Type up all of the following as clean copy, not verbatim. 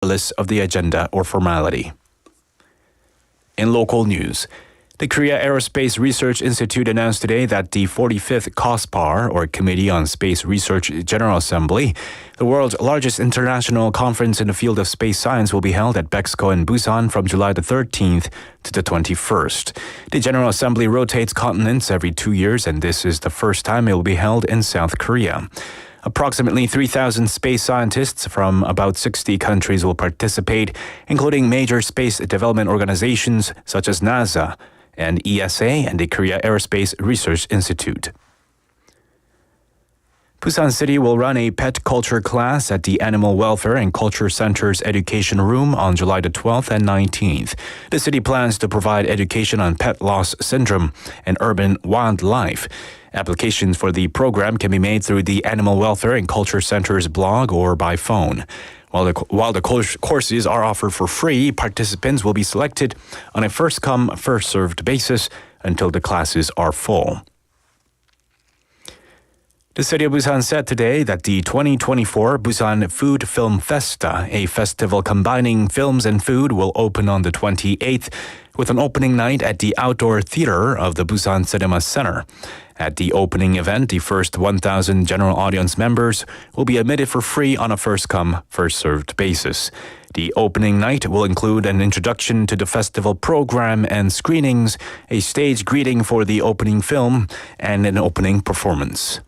regardless of the agenda or formality. In local news, the Korea Aerospace Research Institute announced today that the 45th COSPAR, or Committee on Space Research General Assembly, the world's largest international conference in the field of space science, will be held at Bexco in Busan from July the 13th to the 21st. The General Assembly rotates continents every 2 years, and this is the first time it will be held in South Korea. Approximately 3,000 space scientists from about 60 countries will participate, including major space development organizations such as NASA and ESA and the Korea Aerospace Research Institute. Busan City will run a pet culture class at the Animal Welfare and Culture Center's Education Room on July the 12th and 19th. The city plans to provide education on pet loss syndrome and urban wildlife. Applications for the program can be made through the Animal Welfare and Culture Center's blog or by phone. While the courses are offered for free, participants will be selected on a first-come, first-served basis until the classes are full. The city of Busan said today that the 2024 Busan Food Film Festa, a festival combining films and food, will open on the 28th with an opening night at the outdoor theater of the Busan Cinema Center. At the opening event, the first 1,000 general audience members will be admitted for free on a first-come, first-served basis. The opening night will include an introduction to the festival program and screenings, a stage greeting for the opening film, and an opening performance.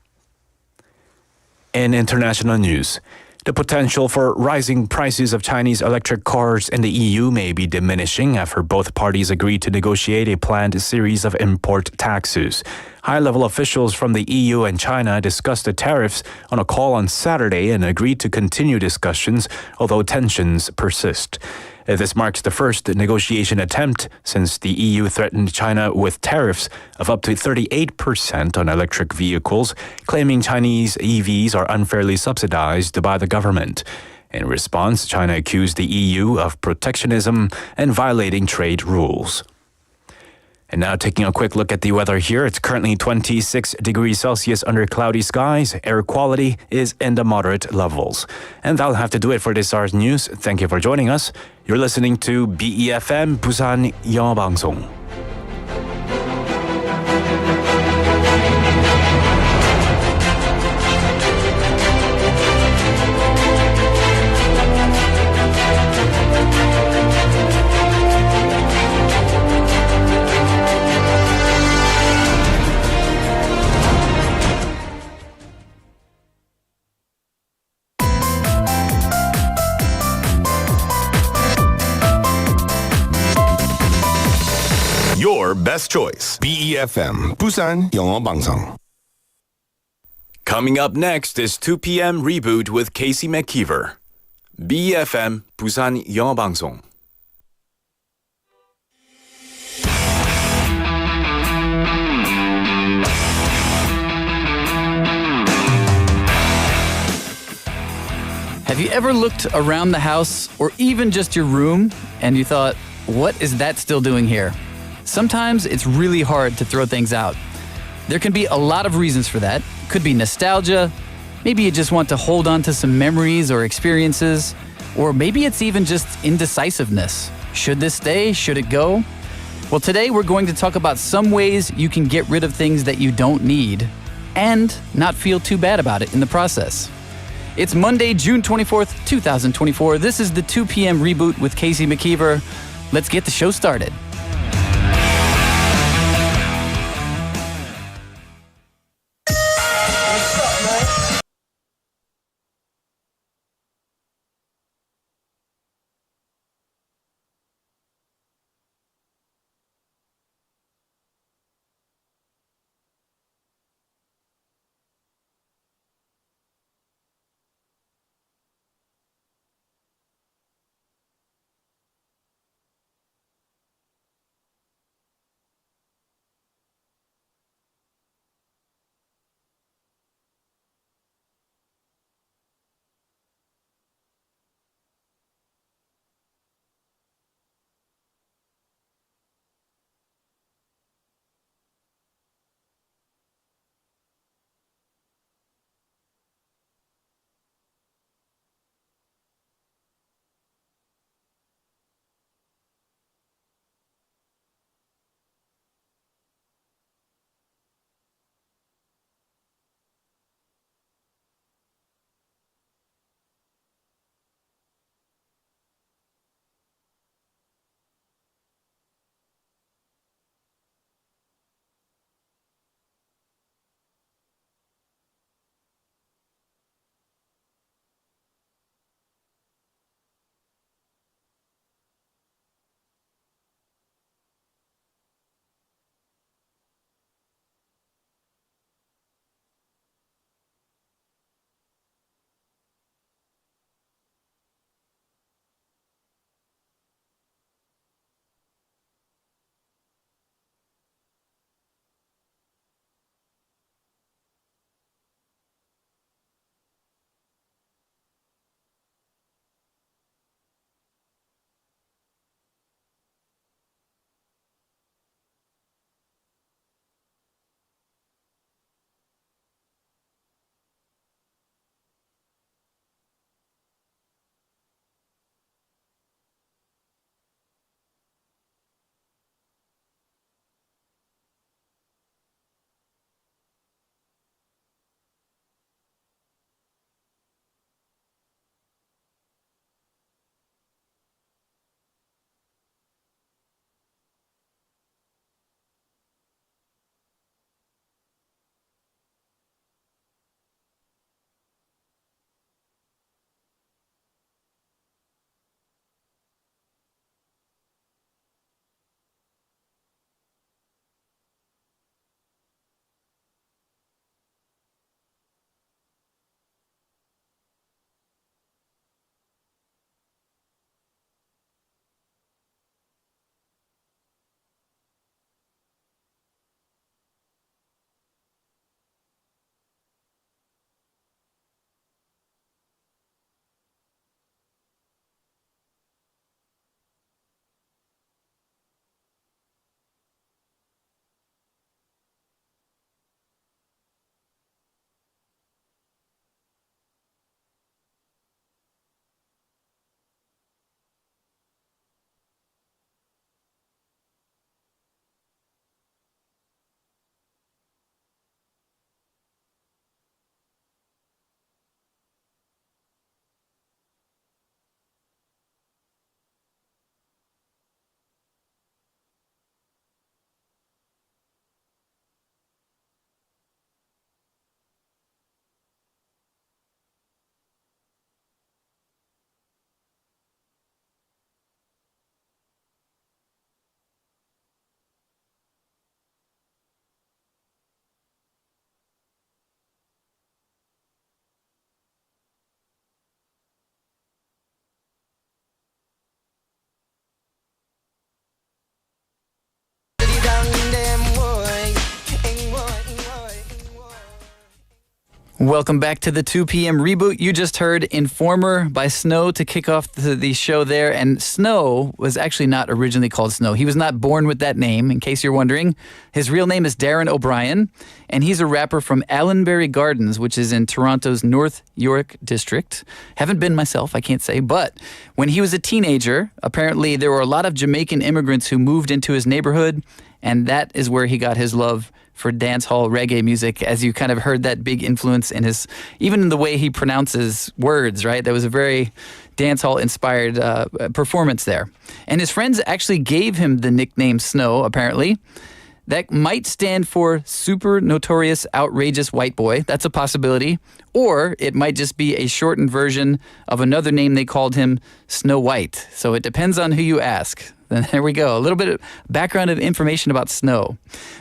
In international news, the potential for rising prices of Chinese electric cars in the EU may be diminishing after both parties agreed to negotiate a planned series of import taxes. High-level officials from the EU and China discussed the tariffs on a call on Saturday and agreed to continue discussions, although tensions persist. This marks the first negotiation attempt since the EU threatened China with tariffs of up to 38% on electric vehicles, claiming Chinese EVs are unfairly subsidized by the government. In response, China accused the EU of protectionism and violating trade rules. And now taking a quick look at the weather here. It's currently 26 degrees Celsius under cloudy skies. Air quality is in the moderate levels. And that'll have to do it for this hour's news. Thank you for joining us. You're listening to BEFM Busan 영어방송. Your best choice. BEFM Busan 영어방송. Coming up next is 2 p.m. Reboot with Casey McKeever. BEFM Busan 영어방송. Have you ever looked around the house or even just your room and you thought, what is that still doing here? Sometimes it's really hard to throw things out. There can be a lot of reasons for that. Could be nostalgia, maybe you just want to hold on to some memories or experiences, or maybe it's even just indecisiveness. Should this stay? Should it go? Well, today we're going to talk about some ways you can get rid of things that you don't need and not feel too bad about it in the process. It's Monday, June 24th, 2024. This is the 2 p.m. Reboot with Casey McKeever. Let's get the show started. Welcome back to the 2 p.m. Reboot. You just heard Informer by Snow to kick off the show there. And Snow was actually not originally called Snow. He was not born with that name, in case you're wondering. His real name is Darren O'Brien, and he's a rapper from Allenbury Gardens, which is in Toronto's North York district. Haven't been myself, I can't say. But when he was a teenager, apparently there were a lot of Jamaican immigrants who moved into his neighborhood, and that is where he got his love for dancehall reggae music, as you kind of heard that big influence in his, even in the way he pronounces words, right? There was a very dancehall inspired performance there. And his friends actually gave him the nickname Snow, apparently. That might stand for super notorious, outrageous white boy. That's a possibility. Or it might just be a shortened version of another name they called him, Snow White. So it depends on who you ask. Then there we go. A little bit of background and information about Snow.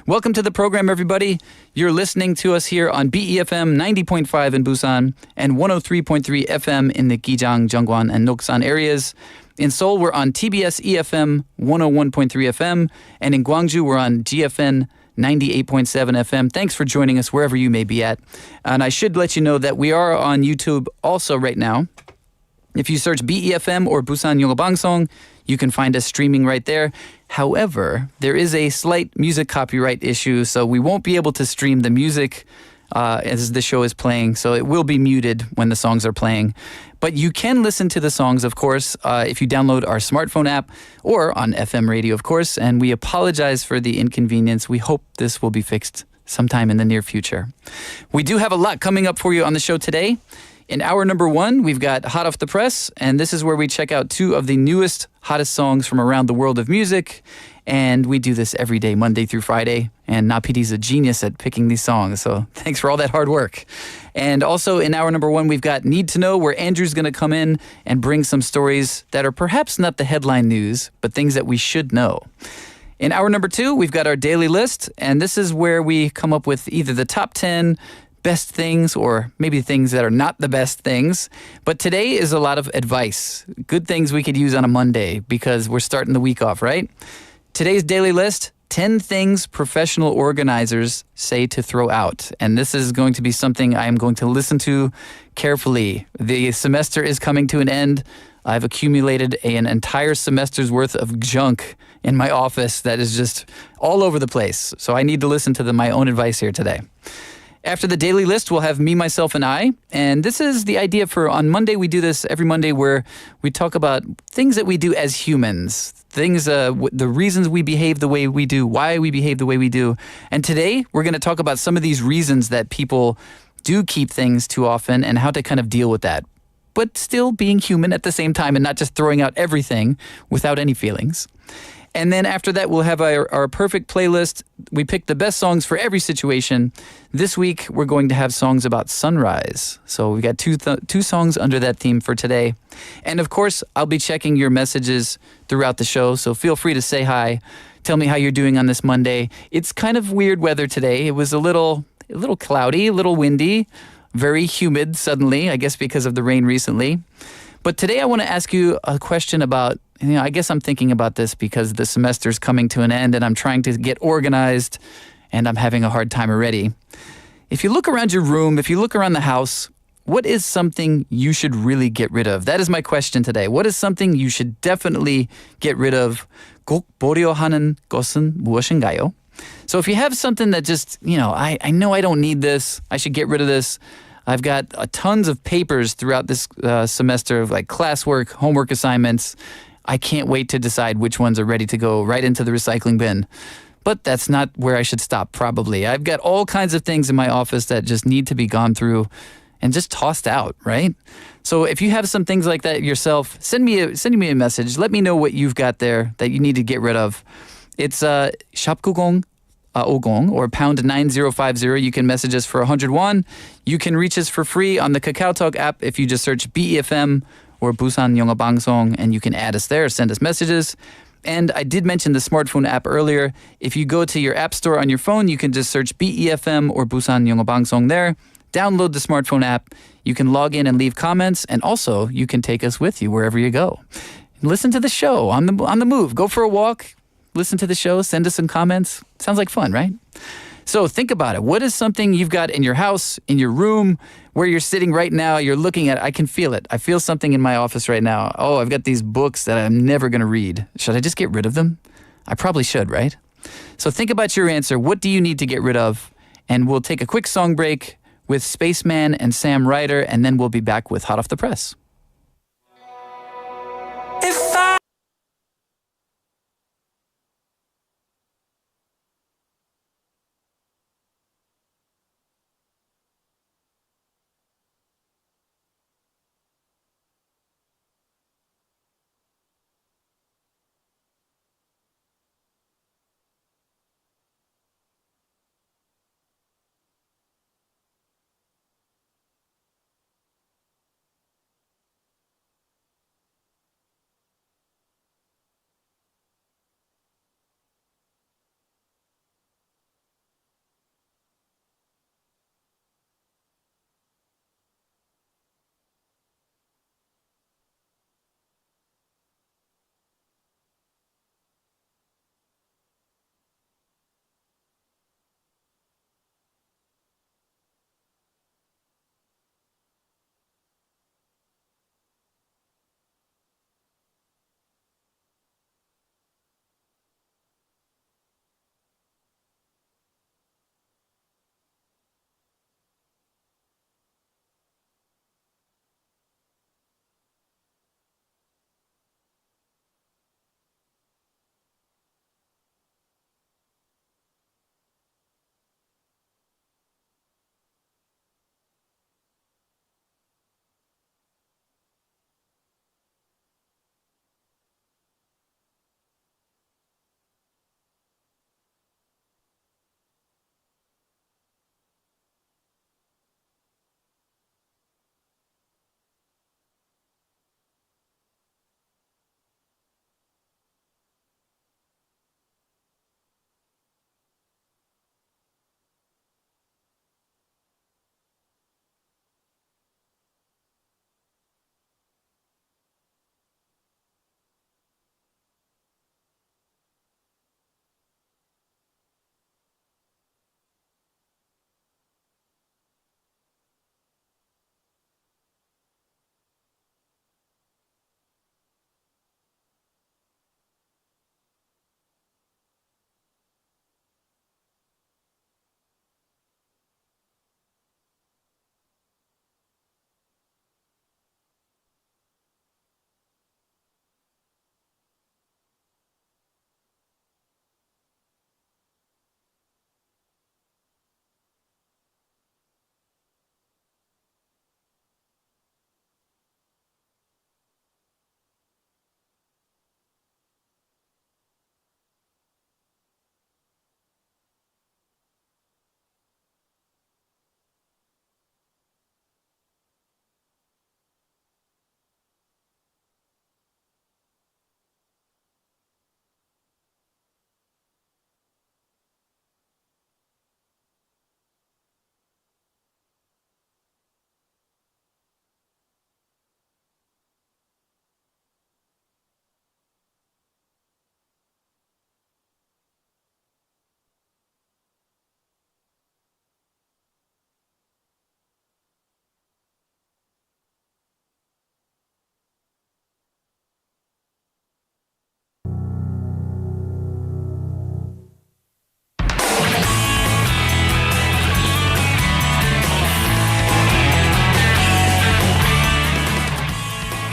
Welcome to the program, everybody. You're listening to us here on BEFM 90.5 in Busan and 103.3 FM in the Gijang, Jeongwan, and Noksan areas. In Seoul, we're on TBS EFM 101.3 FM, and in Gwangju, we're on GFN 98.7 FM. Thanks for joining us wherever you may be at. And I should let you know that we are on YouTube also right now. If you search BEFM or Busan영어방송, you can find us streaming right there. However, there is a slight music copyright issue, so we won't be able to stream the music as the show is playing, so it will be muted when the songs are playing. But you can listen to the songs, of course, if you download our smartphone app or on FM radio, of course, and we apologize for the inconvenience. We hope this will be fixed sometime in the near future. We do have a lot coming up for you on the show today. In hour number 1, we've got Hot Off the Press, and this is where we check out 2 of the newest, hottest songs from around the world of music. And we do this every day, Monday through Friday. And NaPD's a genius at picking these songs, so thanks for all that hard work. And also in hour number 1, we've got Need to Know, where Andrew's going to come in and bring some stories that are perhaps not the headline news, but things that we should know. In hour number 2, we've got our daily list, and this is where we come up with either the top 10 best things or maybe things that are not the best things. But today is a lot of advice, good things we could use on a Monday because we're starting the week off, right? Today's daily list, 10 things professional organizers say to throw out. And this is going to be something I am going to listen to carefully. The semester is coming to an end. I've accumulated an entire semester's worth of junk in my office that is just all over the place. So I need to listen to my own advice here today. After the daily list, we'll have Me, Myself, and I. And this is the idea for on Monday. We do this every Monday where we talk about things that we do as humans, things, the reasons we behave the way we do, why we behave the way we do. And today, we're going to talk about some of these reasons that people do keep things too often and how to kind of deal with that, but still being human at the same time and not just throwing out everything without any feelings. And then after that, we'll have our perfect playlist. We pick the best songs for every situation. This week, we're going to have songs about sunrise. So we've got two songs under that theme for today. And of course, I'll be checking your messages throughout the show. So feel free to say hi. Tell me how you're doing on this Monday. It's kind of weird weather today. It was a little cloudy, a little windy, very humid suddenly, I guess because of the rain recently. But today I want to ask you a question about, I guess I'm thinking about this because the semester's coming to an end and I'm trying to get organized and I'm having a hard time already. If you look around your room, if you look around the house, what is something you should really get rid of? That is my question today. What is something you should definitely get rid of? 꼭 버려야 하는 것은 무엇인가요? So if you have something that just, I know I don't need this, I should get rid of this. I've got tons of papers throughout this semester of like classwork, homework assignments. I can't wait to decide which ones are ready to go right into the recycling bin. But that's not where I should stop, probably. I've got all kinds of things in my office that just need to be gone through and just tossed out, right? So if you have some things like that yourself, send me a message. Let me know what you've got there that you need to get rid of. It's 샵90 50 or pound 9050. You can message us for 101. You can reach us for free on the KakaoTalk app if you just search BEFM or 부산영어방송, and you can add us there, send us messages. And I did mention the smartphone app earlier. If you go to your app store on your phone, you can just search BEFM or 부산영어방송 there. Download the smartphone app. You can log in and leave comments, and also you can take us with you wherever you go. Listen to the show on the move. Go for a walk. Listen to the show. Send us some comments. Sounds like fun, right? So think about it. What is something you've got in your house, in your room, where you're sitting right now, you're looking at it, I can feel it. I feel something in my office right now. Oh, I've got these books that I'm never going to read. Should I just get rid of them? I probably should, right? So think about your answer. What do you need to get rid of? And we'll take a quick song break with Spaceman and Sam Ryder, and then we'll be back with Hot Off the Press.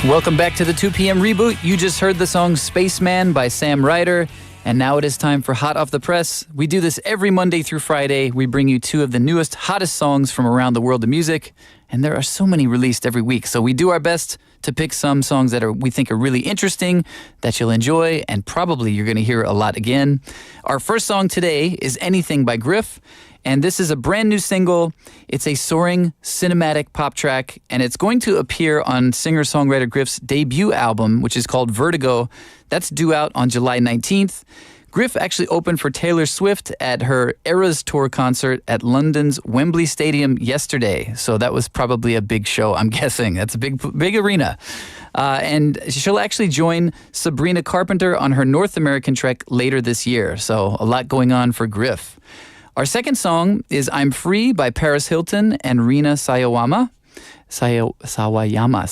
Welcome back to the 2 p.m. Reboot. You just heard the song Spaceman by Sam Ryder. And now it is time for Hot Off the Press. We do this every Monday through Friday. We bring you two of the newest, hottest songs from around the world of music. And there are so many released every week. So we do our best to pick some songs that we think are really interesting, that you'll enjoy, and probably you're going to hear a lot again. Our first song today is Anything by Griff. And this is a brand new single. It's a soaring cinematic pop track, and it's going to appear on singer-songwriter Griff's debut album, which is called Vertigo. That's due out on July 19th. Griff actually opened for Taylor Swift at her Eras Tour concert at London's Wembley Stadium yesterday. So that was probably a big show, I'm guessing. That's a big arena. And she'll actually join Sabrina Carpenter on her North American trek later this year. So a lot going on for Griff. Our second song is I'm Free by Paris Hilton and Rina Sawayama. Sawayama.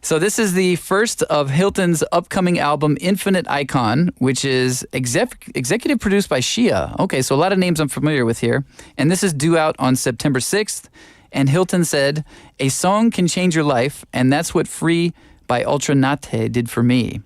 So this is the first of Hilton's upcoming album, Infinite Icon, which is executive produced by Shia. Okay, so a lot of names I'm familiar with here. And this is due out on September 6th. And Hilton said, a song can change your life, and that's what Free by Ultra Nate did for me.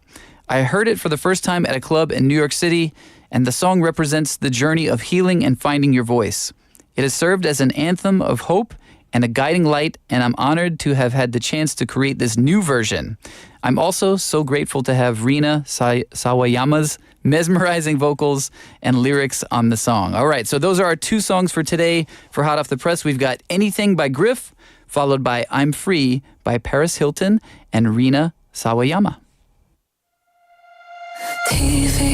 I heard it for the first time at a club in New York City, and the song represents the journey of healing and finding your voice. It has served as an anthem of hope and a guiding light, and I'm honored to have had the chance to create this new version. I'm also so grateful to have Rina Sawayama's mesmerizing vocals and lyrics on the song. All right, so those are our two songs for today for Hot Off the Press. We've got Anything by Griff, followed by I'm Free by Paris Hilton and Rina Sawayama. TV.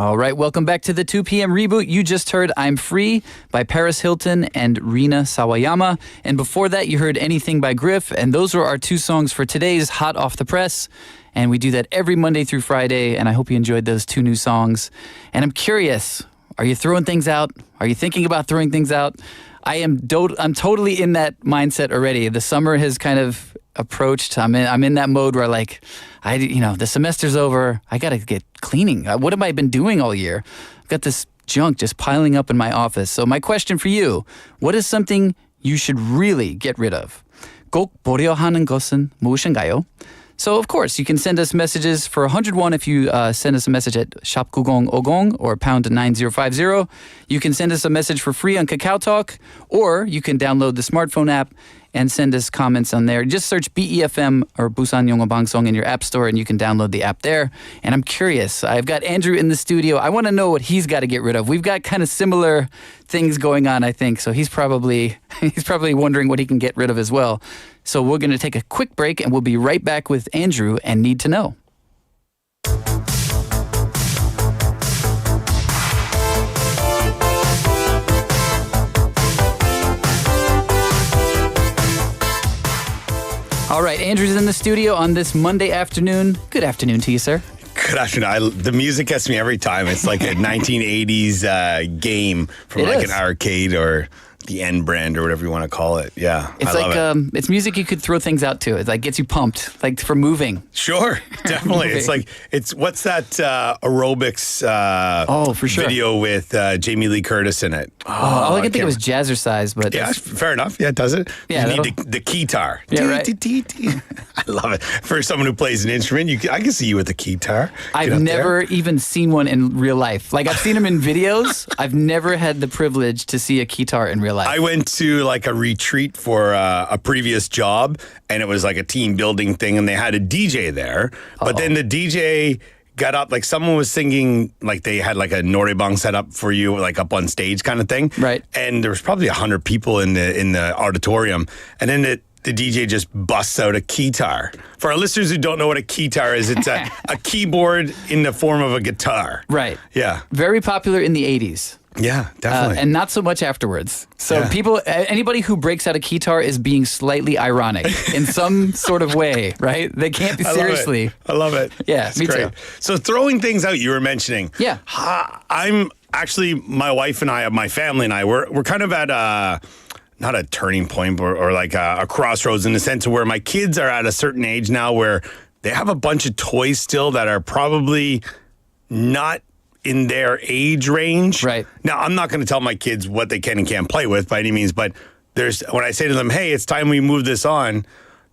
All right, welcome back to the 2 p.m. Reboot. You just heard I'm Free by Paris Hilton and Rina Sawayama. And before that, you heard Anything by Griff. And those were our two songs for today's Hot Off the Press. And we do that every Monday through Friday. And I hope you enjoyed those two new songs. And I'm curious, are you throwing things out? Are you thinking about throwing things out? I'm totally in that mindset already. The summer has kind of approached. I'm in that mode where the semester's over. I got to get cleaning. What have I been doing all year? I've got this junk just piling up in my office. So my question for you, what is something you should really get rid of? 꼭 버려야 하는 것은 무엇인가요? So, of course, you can send us messages for 101 if you send us a message at 샵9050 or pound 9050. You can send us a message for free on Kakao Talk, or you can download the smartphone app and send us comments on there. Just search BEFM or Busan영어방송 in your app store, and you can download the app there. And I'm curious. I've got Andrew in the studio. I want to know what he's got to get rid of. We've got kind of similar things going on, I think. So he's probably wondering what he can get rid of as well. So we're going to take a quick break, and we'll be right back with Andrew and Need to Know. All right, Andrew's in the studio on this Monday afternoon. Good afternoon to you, sir. Good afternoon. The music gets me every time. It's like a 1980s game from an arcade or the N brand or whatever you want to call it. Yeah, it's it's music you could throw things out to. It gets you pumped, like for moving. Sure, definitely. It's what's that aerobics for sure. video with Jamie Lee Curtis in it? All I can think of was Jazzercise, but yeah, fair enough. Yeah, it does it. Yeah, you need the guitar. Yeah, right. I love it. For someone who plays an instrument, I can see you with a guitar. I've never even seen one in real life. Like I've seen them in videos. I've never had the privilege to see a guitar in real life. I went to like a retreat for a previous job, and it was like a team building thing, and they had a DJ there. But then the DJ got up, like someone was singing, like they had like a norebang set up for you, like up on stage kind of thing. Right. And there was probably 100 people in the auditorium, and then the DJ just busts out a keytar. For our listeners who don't know what a keytar is, it's a keyboard in the form of a guitar. Right. Yeah. Very popular in the 80s. Yeah, definitely. And not so much afterwards. So anybody who breaks out a keytar is being slightly ironic in some sort of way, right? They can't be seriously. I love it. Yeah, it's me great. too. So throwing things out, you were mentioning. Yeah. I'm actually, my wife and I, my family and I, we're kind of at not a turning point or like a crossroads in the sense of where my kids are at a certain age now where they have a bunch of toys still that are probably not in their age range. Right. Now, I'm not going to tell my kids what they can and can't play with by any means, but when I say to them, hey, it's time we move this on.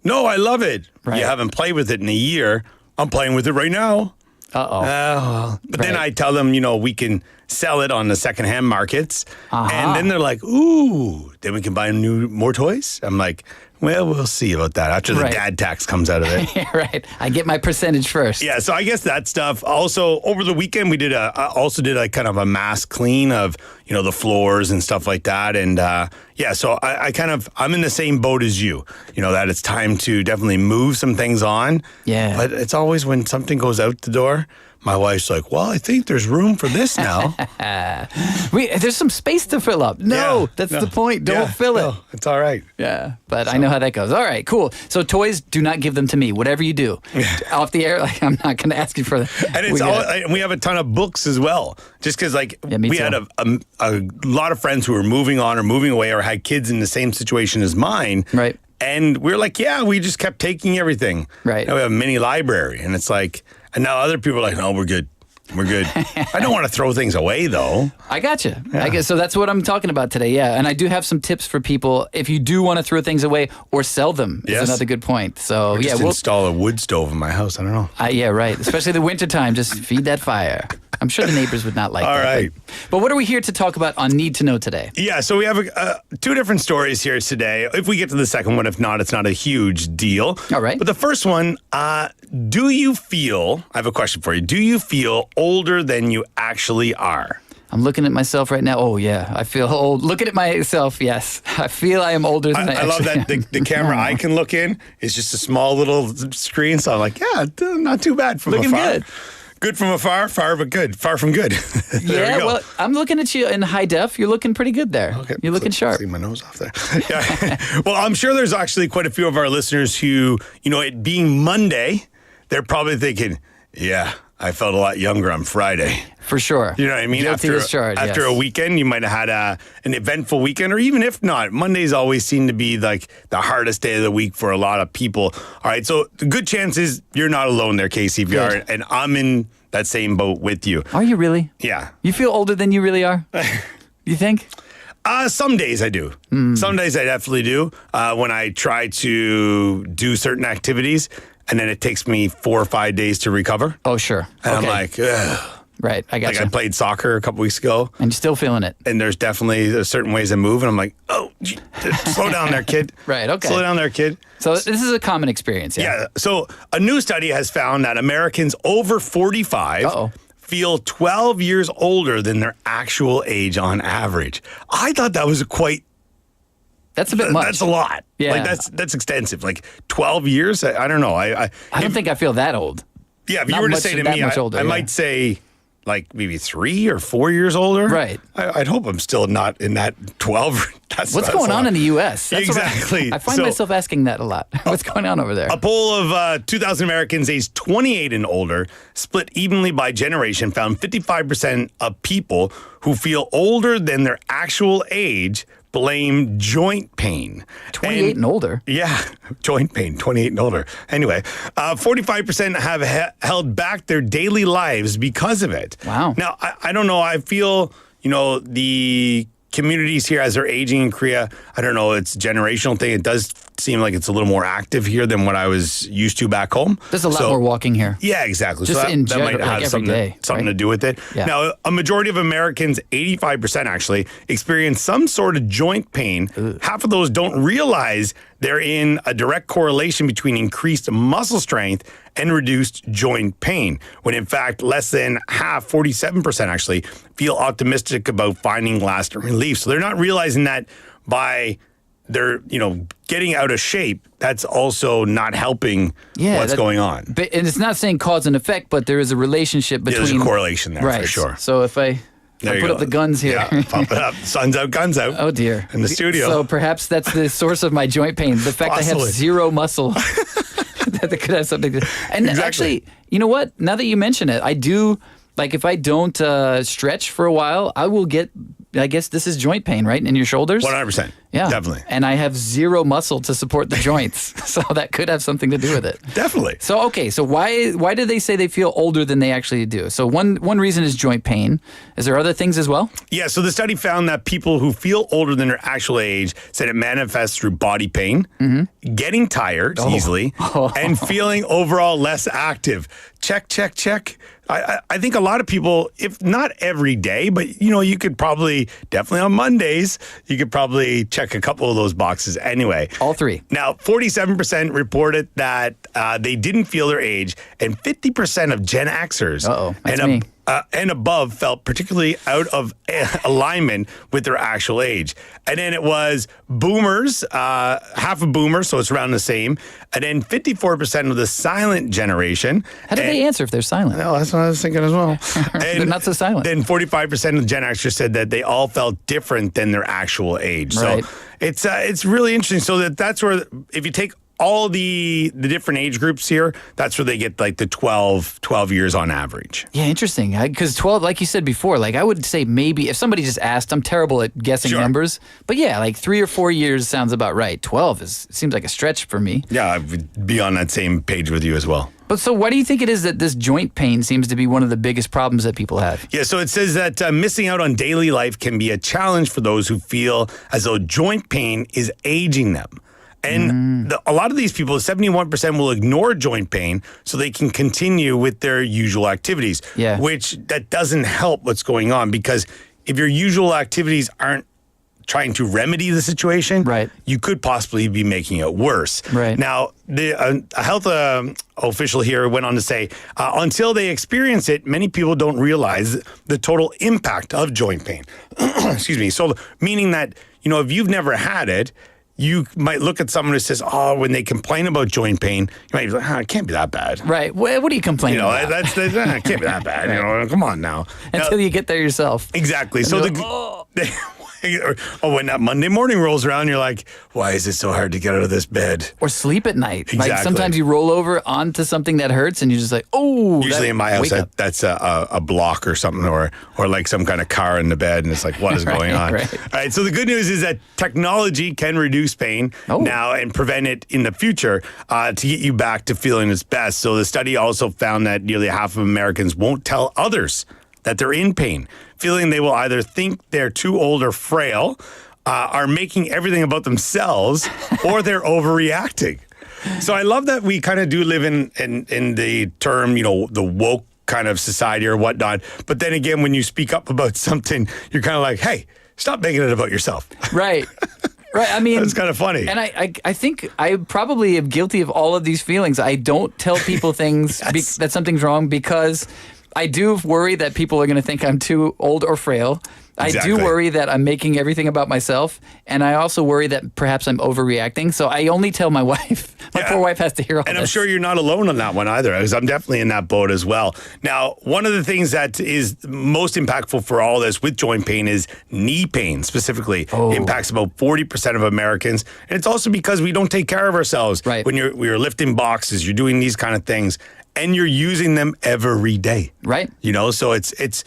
No, I love it. Right. You haven't played with it in a year. I'm playing with it right now. Uh-oh. But then I tell them, we can sell it on the secondhand markets. And then they're like, ooh, then we can buy more toys? I'm like, well, we'll see about that after the dad tax comes out of it. Yeah, right. I get my percentage first. Yeah, so I guess that stuff. Also, over the weekend, we did a kind of a mass clean of, the floors and stuff like that. And so I'm in the same boat as you, that it's time to definitely move some things on. Yeah. But it's always when something goes out the door, my wife's like, well, I think there's room for this now. There's some space to fill up. No, that's the point. Don't fill it. No, it's all right. Yeah, but I know how that goes. All right, cool. So toys, do not give them to me. Whatever you do. Off the air, I'm not going to ask you for that. And we have a ton of books as well. Just because we had a lot of friends who were moving on or moving away or had kids in the same situation as mine. Right. And we're like, we just kept taking everything. Right. Now we have a mini library. And it's like, and now other people are like, no, we're good. We're good. I don't want to throw things away, though. I gotcha. Yeah. I guess so. That's what I'm talking about today. Yeah, and I do have some tips for people if you do want to throw things away or sell them. Yes. Is another good point. So or just install a wood stove in my house. I don't know. Yeah, right. Especially the wintertime. Just feed that fire. I'm sure the neighbors would not like that. All right. But what are we here to talk about on Need to Know today? Yeah, so we have two different stories here today. If we get to the second one, if not, it's not a huge deal. All right. But the first one, do you feel, I have a question for you, do you feel older than you actually are? I'm looking at myself right now. Oh, yeah. I feel old. Looking at myself, yes. I feel I am older than I actually love that the camera I can look in is just a small little screen. So I'm like, not too bad from looking afar. good. Good from afar, far but good. Far from good. There we Yeah, go. well, I'm looking at you in high def. You're looking pretty good there. Okay, You're looking sharp. See my nose off there. Yeah. Well, I'm sure there's actually quite a few of our listeners who, it being Monday, they're probably thinking, yeah, I felt a lot younger on Friday. For sure. You know what I mean? Guilty as charged, after yes. a weekend, you might have had an eventful weekend, or even if not, Mondays always seem to be like the hardest day of the week for a lot of people. All right, so the good chance is you're not alone there, Casey, if you are, Good. and I'm in that same boat with you. Are you really? Yeah. You feel older than you really are? You think? Some days I do. Some days I definitely do. When I try to do certain activities, and then it takes me 4 or 5 days to recover. Oh, sure. And Okay. I'm like, ugh. Right, I got Like you. I played soccer a couple weeks ago, And you're still feeling it. and there's certain ways I move, and I'm like, oh, slow down there, kid. Right, okay. Slow down there, kid. So this is a common experience, yeah? Yeah. So a new study has found that Americans over 45 Uh-oh. feel 12 years older than their actual age on average. I thought that was That's a bit much. That's a lot. Yeah. Like that's extensive. Like 12 years. I don't know. I don't think I feel that old. Yeah. If you not were to much- say to that me, much older, I yeah. might say like maybe 3 or 4 years older. Right. I'd hope I'm still not in that 12. What's that's going a on lot. in the U.S.? That's what Exactly. I find So- myself asking that a lot. What's going on over there? A poll of 2,000 Americans aged 28 and older, split evenly by generation, found 55% of people who feel older than their actual age blame joint pain. 28 and older? Yeah, joint pain, 28 and older. Anyway, 45% have held back their daily lives because of it. Wow. Now, I don't know. I feel, the communities here as they're aging in Korea, I don't know, it's a generational thing. It does seem like it's a little more active here than what I was used to back home. There's a lot more walking here. Yeah, exactly. Just so that, in that general, might like have every something, day, something right? to do with it. Yeah. Now, a majority of Americans, 85% actually, experience some sort of joint pain. Half of those don't realize they're in a direct correlation between increased muscle strength and reduced joint pain, when in fact, less than half, 47% actually, feel optimistic about finding lasting relief. So they're not realizing that by they're, getting out of shape, that's also not helping what's going on. But, and it's not saying cause and effect, but there is a relationship between... There's a correlation there, right. for sure. So if I There you put go. up the guns here... Yeah, pump it up. Sun's out, guns out. Oh, dear. In the studio. So perhaps that's the source of my joint pain. The fact I have Possibly. zero muscle. That could have something to... And Exactly. actually, you know what? Now that you mention it, I do... Like if I don't stretch for a while, I will get... I guess this is joint pain, right? In your shoulders? 100%. Yeah. Definitely. And I have zero muscle to support the joints. So that could have something to do with it. Definitely. So okay, so why do they say they feel older than they actually do? So one reason is joint pain. Is there other things as well? Yeah, so the study found that people who feel older than their actual age said it manifests through body pain, getting tired easily, and feeling overall less active. Check, check, check. I think a lot of people, if not every day, but you could probably, definitely on Mondays, you could probably check a couple of those boxes anyway. All three. Now, 47% reported that they didn't feel their age, and 50% of Gen Xers that's me. And above felt particularly out of alignment with their actual age. And then it was boomers, half of boomers, so it's around the same. And then 54% of the silent generation. How do they answer if they're silent? No, that's what I was thinking as well. They're not so silent. Then 45% of the Gen Xers said that they all felt different than their actual age. Right. So it's really interesting. So that's where, if you take all the different age groups here, that's where they get like the 12 years on average. Yeah, interesting. Because 12, like you said before, like I would say maybe if somebody just asked, I'm terrible at guessing Sure. numbers, but yeah, like 3 or 4 years sounds about right. 12 seems like a stretch for me. Yeah, I would be on that same page with you as well. But so why do you think it is that this joint pain seems to be one of the biggest problems that people have? Yeah, so it says that missing out on daily life can be a challenge for those who feel as though joint pain is aging them. And a lot of these people, 71% will ignore joint pain so they can continue with their usual activities, Yeah. which that doesn't help what's going on, because if your usual activities aren't trying to remedy the situation, Right. you could possibly be making it worse. Right. Now, the a health official here went on to say, until they experience it, many people don't realize the total impact of joint pain. Excuse me. So meaning that, if you've never had it, you might look at someone who says, "Oh," when they complain about joint pain, you might be like, "It can't be that bad." Right. What are you complaining about? It can't be that bad. Come on now. Until you get there yourself. Exactly. So when that Monday morning rolls around, you're like, why is it so hard to get out of this bed? Or sleep at night. Exactly. Like sometimes you roll over onto something that hurts and you're just like, oh. Usually in my house, that's a block or something, or like some kind of car in the bed, and it's like, what is going on? Right. All right, so the good news is that technology can reduce pain now and prevent it in the future to get you back to feeling its best. So the study also found that nearly half of Americans won't tell others that they're in pain, feeling they will either think they're too old or frail, are making everything about themselves, or they're overreacting. So I love that we kind of do live in the term, the woke kind of society or whatnot. But then again, when you speak up about something, you're kind of like, hey, stop making it about yourself. Right. Right. I mean, that's kind of funny. And I think I probably am guilty of all of these feelings. I don't tell people things that something's wrong because I do worry that people are going to think I'm too old or frail. Exactly. I do worry that I'm making everything about myself. And I also worry that perhaps I'm overreacting. So I only tell my wife. My poor wife has to hear all this. And I'm sure you're not alone on that one either, because I'm definitely in that boat as well. Now, one of the things that is most impactful for all this with joint pain is knee pain specifically. Impacts about 40% of Americans. And it's also because we don't take care of ourselves. Right. When you're lifting boxes, you're doing these kind of things, and you're using them every day. Right. So it's if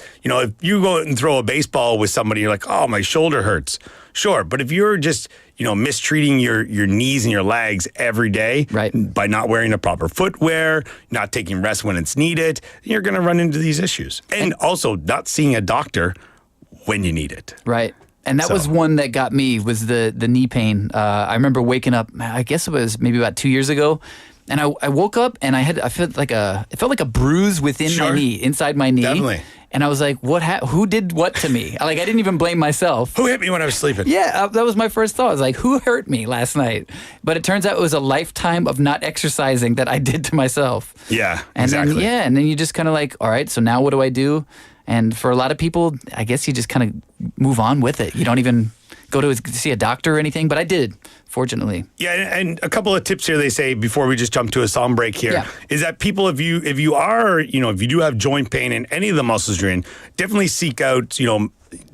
you go and throw a baseball with somebody, you're like, oh, my shoulder hurts. Sure. But if you're just, mistreating your knees and your legs every day by not wearing the proper footwear, not taking rest when it's needed, you're going to run into these issues. And also not seeing a doctor when you need it. Right. And that was one that got me, was the knee pain. I remember waking up, I guess it was maybe about 2 years ago. And I woke up and it felt like a bruise within my knee, inside my knee. Definitely. And I was like, who did what to me? I didn't even blame myself. Who hit me when I was sleeping? Yeah, that was my first thought. I was like, who hurt me last night? But it turns out it was a lifetime of not exercising that I did to myself. Yeah, and exactly. And then you just kind of like, all right, so now what do I do? And for a lot of people, I guess you just kind of move on with it. You don't even go to see a doctor or anything, but I did, fortunately. Yeah, and a couple of tips here they say before we just jump to a song break here is that people, if you do have joint pain in any of the muscles you're in, definitely seek out,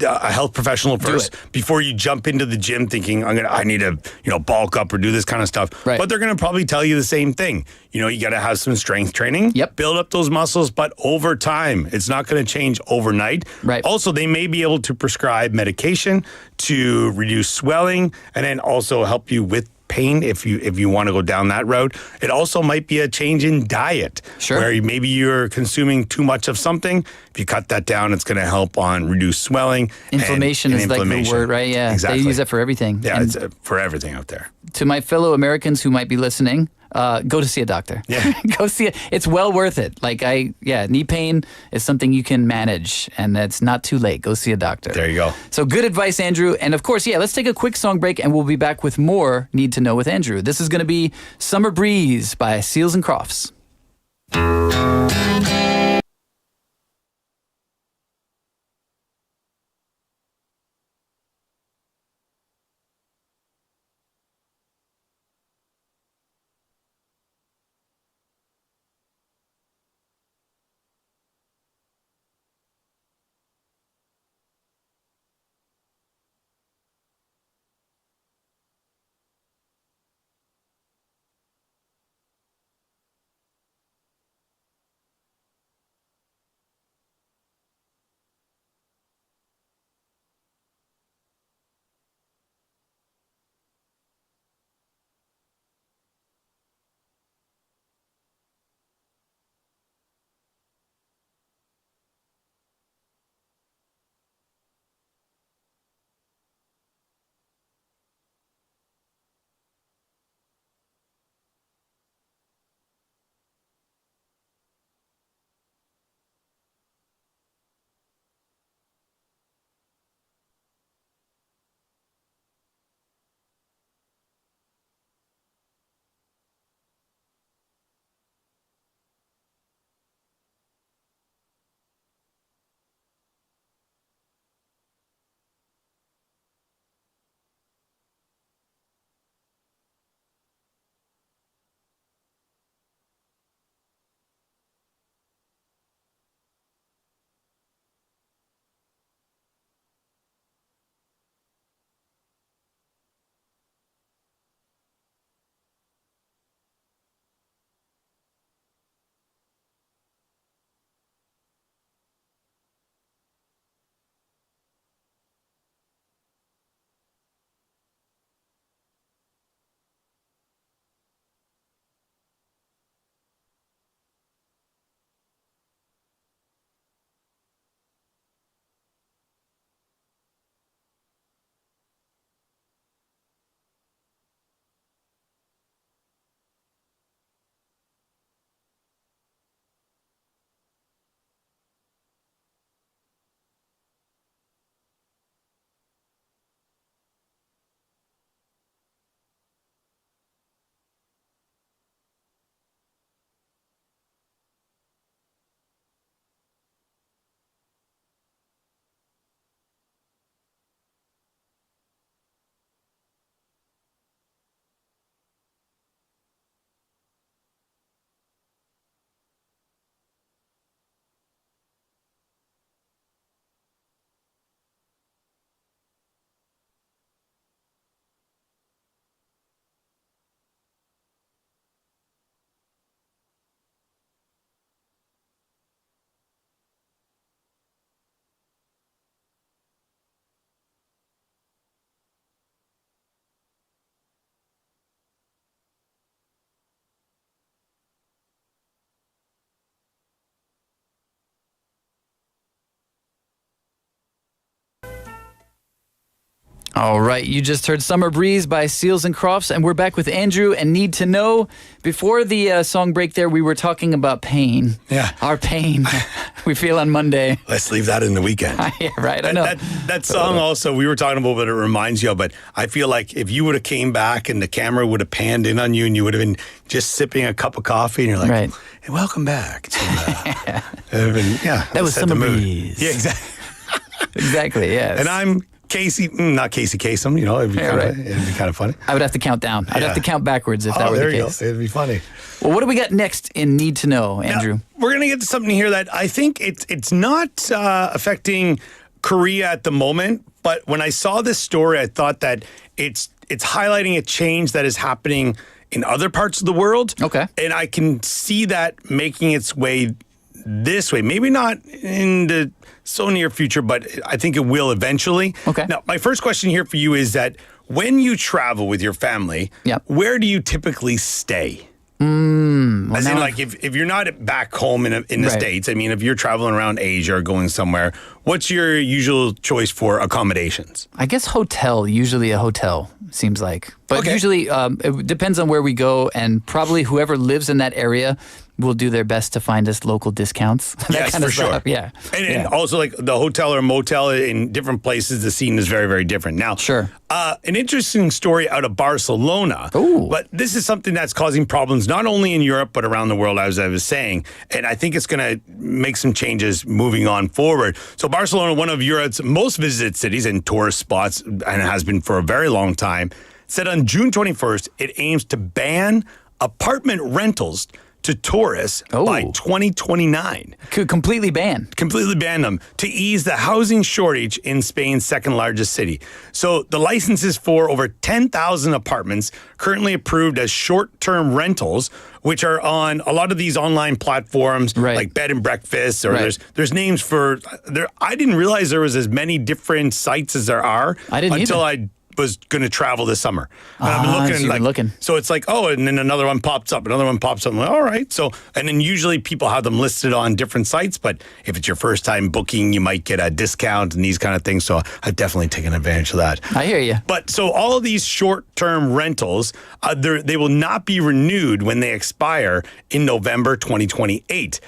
a health professional first before you jump into the gym thinking I need to bulk up or do this kind of stuff. Right. But they're going to probably tell you the same thing. You got to have some strength training. Yep. Build up those muscles, but over time, it's not going to change overnight. Right. Also, they may be able to prescribe medication to reduce swelling and then also help you with pain if you want to go down that road. It also might be a change in diet. Sure. Where maybe you're consuming too much of something. If you cut that down, it's going to help on reduce swelling. Inflammation is like the word, right? Yeah. Exactly. They use that for everything. Yeah, it's for everything out there. To my fellow Americans who might be listening, go to see a doctor. Yeah. Go see it. It's well worth it. Knee pain is something you can manage, and it's not too late. Go see a doctor. There you go. So good advice, Andrew. And of course, let's take a quick song break, and we'll be back with more Need to Know with Andrew. This is going to be Summer Breeze by Seals and Crofts. All right, you just heard Summer Breeze by Seals and Crofts, and we're back with Andrew and Need to Know. Before the song break there, we were talking about pain. Yeah. Our pain we feel on Monday. Let's leave that in the weekend. Yeah, right, I know. That song also, we were talking about what it reminds you of, but I feel like if you would have came back and the camera would have panned in on you and you would have been just sipping a cup of coffee and you're like, Right. hey, welcome back. To, That was set Summer the mood. Breeze. Yeah, exactly. Exactly, yes. And I'm Casey, not Casey Kasem, it'd be kind of funny. I would have to count down. I'd have to count backwards if that were there the you case. go. It'd be funny. Well, what do we got next in Need to Know, Andrew? Now, we're going to get to something here that I think it's not affecting Korea at the moment, but when I saw this story, I thought that it's highlighting a change that is happening in other parts of the world. Okay. And I can see that making its way this way. Maybe not in the so near future, but I think it will eventually. Okay. Now, my first question here for you is that when you travel with your family, Yep. where do you typically stay? As in, like, if you're not back home in the Right. States, I mean, if you're traveling around Asia or going somewhere, what's your usual choice for accommodations? I guess usually a hotel, seems like. But Okay. usually it depends on where we go, and probably whoever lives in that area will do their best to find us local discounts. That Yes, kind of for sure. stuff. Yeah. And also, like, the hotel or motel in different places, the scene is very, very different. Now, Sure. An interesting story out of Barcelona. Ooh. But this is something that's causing problems not only in Europe, but around the world, as I was saying. And I think it's going to make some changes moving on forward. So Barcelona, one of Europe's most visited cities and tourist spots, and it has been for a very long time, said on June 21st, it aims to ban apartment rentals to tourists by 2029. Could completely ban. Completely ban them to ease the housing shortage in Spain's second largest city. So the licenses for over 10,000 apartments currently approved as short-term rentals, which are on a lot of these online platforms, Right. like bed and breakfast, or Right. there's names for there. I didn't realize there was as many different sites as there are I didn't until either. I was going to travel this summer. And I've been so looking, you've been looking. So it's like, oh, and then another one pops up, another one pops up. I'm like, all right. So, and then usually people have them listed on different sites, but if it's your first time booking, you might get a discount and these kind of things. So I've definitely taken advantage of that. I hear you. But so all of these short-term rentals, they will not be renewed when they expire in November 2028.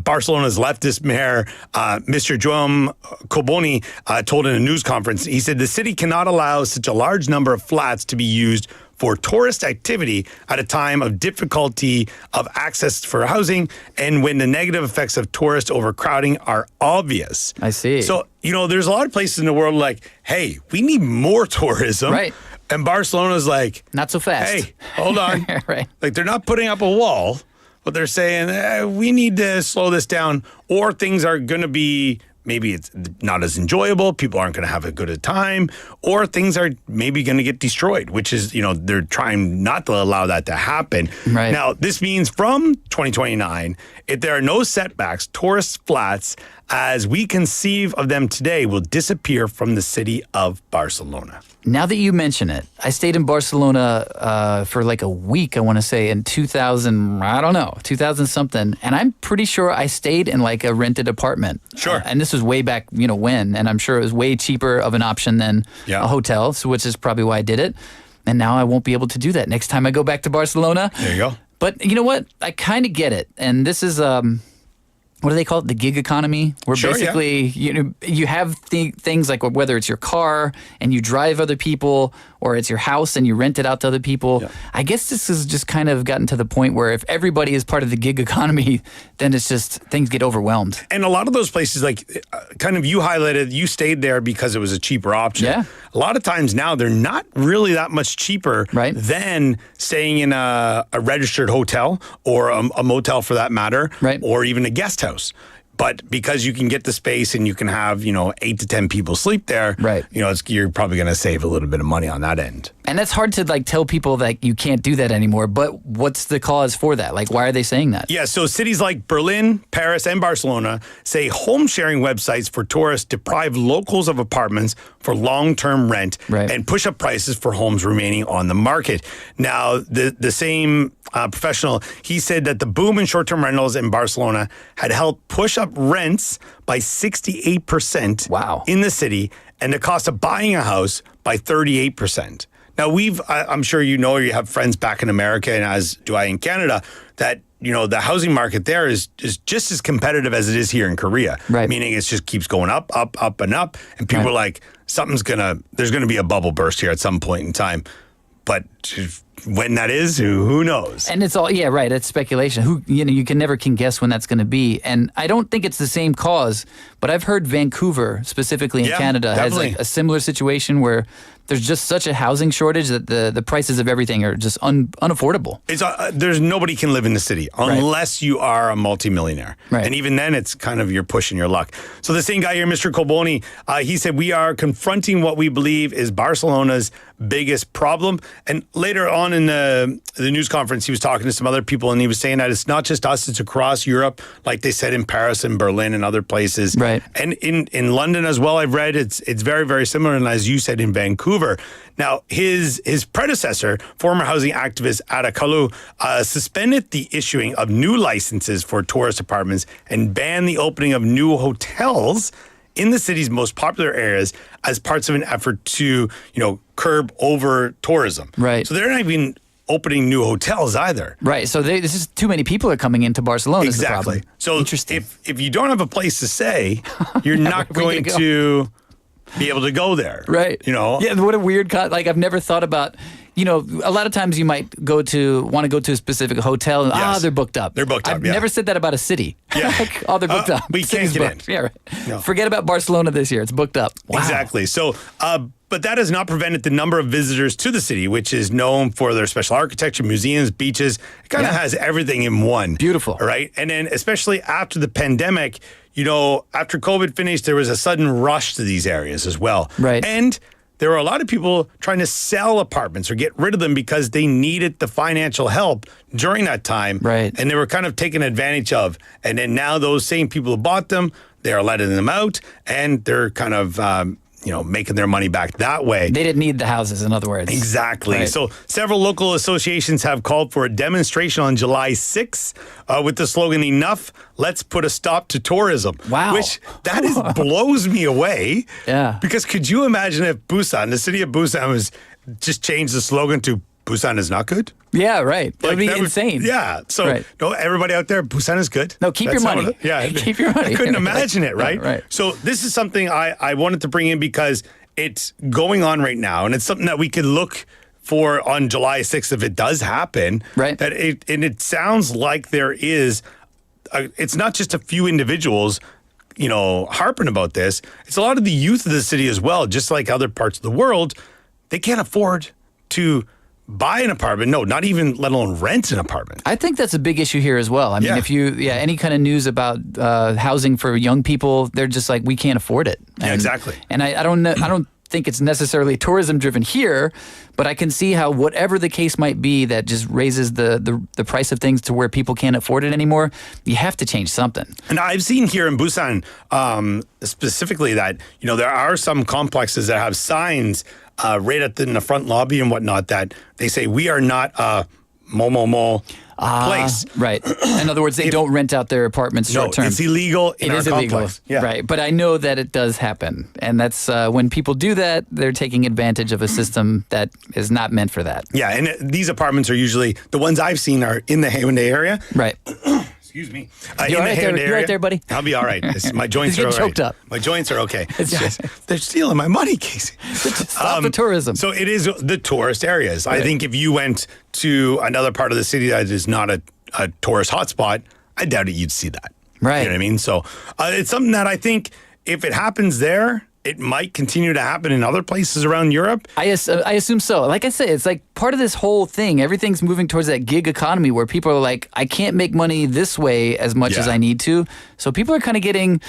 Barcelona's leftist mayor, Mr. Joan Coboni, told in a news conference, he said the city cannot allow such a large number of flats to be used for tourist activity at a time of difficulty of access for housing and when the negative effects of tourist overcrowding are obvious. I see. So, there's a lot of places in the world like, hey, we need more tourism. Right. And Barcelona's like, Not so fast. hey, hold on. Right. Like, they're not putting up a wall, but they're saying, we need to slow this down, or things are going to be, maybe it's not as enjoyable, people aren't going to have a good a time, or things are maybe going to get destroyed, which is, they're trying not to allow that to happen. Right. Now, this means from 2029, if there are no setbacks, tourist flats, as we conceive of them today, will disappear from the city of Barcelona. Now that you mention it, I stayed in Barcelona for like a week, I want to say, in 2000, I don't know, 2000 something. And I'm pretty sure I stayed in like a rented apartment. Sure. And this was way back, when, and I'm sure it was way cheaper of an option than a hotel, so which is probably why I did it. And now I won't be able to do that next time I go back to Barcelona. There you go. But you know what? I kind of get it. And this is, what do they call it? The gig economy, where Sure, basically you have things like whether it's your car and you drive other people, or it's your house and you rent it out to other people. Yeah. I guess this has just kind of gotten to the point where if everybody is part of the gig economy, then it's just things get overwhelmed. And a lot of those places, like kind of you highlighted, you stayed there because it was a cheaper option. Yeah. A lot of times now they're not really that much cheaper Right. than staying in a registered hotel or a motel for that matter, Right. or even a guest house. But because you can get the space and you can have, 8 to 10 people sleep there, Right. You're probably going to save a little bit of money on that end. And that's hard to like tell people that you can't do that anymore. But what's the cause for that? Like, why are they saying that? Yeah, so cities like Berlin, Paris, and Barcelona say home sharing websites for tourists deprive locals of apartments for long-term rent Right. and push up prices for homes remaining on the market. Now, the same professional, he said that the boom in short-term rentals in Barcelona had helped push up rents by 68% Wow. in the city and the cost of buying a house by 38%. Now, I'm sure you have friends back in America, and as do I in Canada, that, the housing market there is just as competitive as it is here in Korea. Right. Meaning it just keeps going up, up, and up. And people are like, there's going to be a bubble burst here at some point in time. But when that is, who knows? And it's all, it's speculation. You can never guess when that's going to be. And I don't think it's the same cause, but I've heard Vancouver, specifically in Canada, definitely. has a similar situation where there's just such a housing shortage that the prices of everything are just unaffordable. There's nobody can live in the city unless you are a multimillionaire. Right. And even then, it's kind of you're pushing your luck. So the same guy here, Mr. Colboni, he said, we are confronting what we believe is Barcelona's biggest problem. And later on in the news conference, he was talking to some other people, and he was saying that it's not just us, it's across Europe, like they said in Paris and Berlin and other places. Right. And in London as well, I've read it's very, very similar. And as you said, in Vancouver. Now, his predecessor, former housing activist Ada Kalu, suspended the issuing of new licenses for tourist apartments and banned the opening of new hotels in the city's most popular areas as parts of an effort to, curb over tourism. Right. So they're not even opening new hotels either. Right. So this is too many people are coming into Barcelona. Exactly. Is the problem. So Interesting. if you don't have a place to stay, you're not going to be able to go there. Right. Yeah, what a weird I've never thought about, a lot of times you might want to go to a specific hotel and they're booked up. They're booked up, I've never said that about a city. Yeah. They're booked up. We can't get in. Yeah, right. No. Forget about Barcelona this year. It's booked up. Wow. Exactly. So, but that has not prevented the number of visitors to the city, which is known for their special architecture, museums, beaches. It kind of has everything in one. Beautiful. Right? And then especially after the pandemic, after COVID finished, there was a sudden rush to these areas as well. Right. And there were a lot of people trying to sell apartments or get rid of them because they needed the financial help during that time. Right. And they were kind of taken advantage of. And then now those same people who bought them, they are letting them out, and they're kind of, making their money back that way. They didn't need the houses, in other words. Exactly. Right. So several local associations have called for a demonstration on July 6th with the slogan, "Enough, let's put a stop to tourism." Wow. Which blows me away. Yeah. Because could you imagine if the city of Busan was just changed the slogan to "Busan is not good"? Yeah, right. That would be insane. Yeah. So, no, everybody out there, Busan is good. No, keep your money. Keep your money. I couldn't imagine it, right? Yeah, right. So this is something I wanted to bring in because it's going on right now, and it's something that we could look for on July 6th if it does happen. Right. It sounds like there is, it's not just a few individuals, harping about this. It's a lot of the youth of the city as well, just like other parts of the world. They can't afford to buy an apartment. No, not even let alone rent an apartment. I think that's a big issue here as well. I mean, if any kind of news about housing for young people, they're just like, we can't afford it. Yeah, exactly. And I don't think it's necessarily tourism driven here, but I can see how whatever the case might be that just raises the price of things to where people can't afford it anymore, you have to change something. And I've seen here in Busan specifically that, there are some complexes that have signs right in the front lobby and whatnot that they say, we are not a mo place. Right. In other words, they don't rent out their apartments short term. It's illegal in our illegal. complex. Yeah. Right. But I know that it does happen. And that's when people do that, they're taking advantage of a system that is not meant for that. Yeah. And these apartments are usually, the ones I've seen are in the Haeundae area. Right. Excuse me. You all right there? You right there, buddy? I'll be all right. My joints are all right. Choked up. My joints are okay. It's just, they're stealing my money, Casey. Stop the tourism. So it is the tourist areas. Right. I think if you went to another part of the city that is not a tourist hotspot, I doubt it you'd see that. Right. You know what I mean? So it's something that I think if it happens there, it might continue to happen in other places around Europe. I assume so. Like I said, it's like part of this whole thing. Everything's moving towards that gig economy where people are like, I can't make money this way as much as I need to. So people are kind of getting,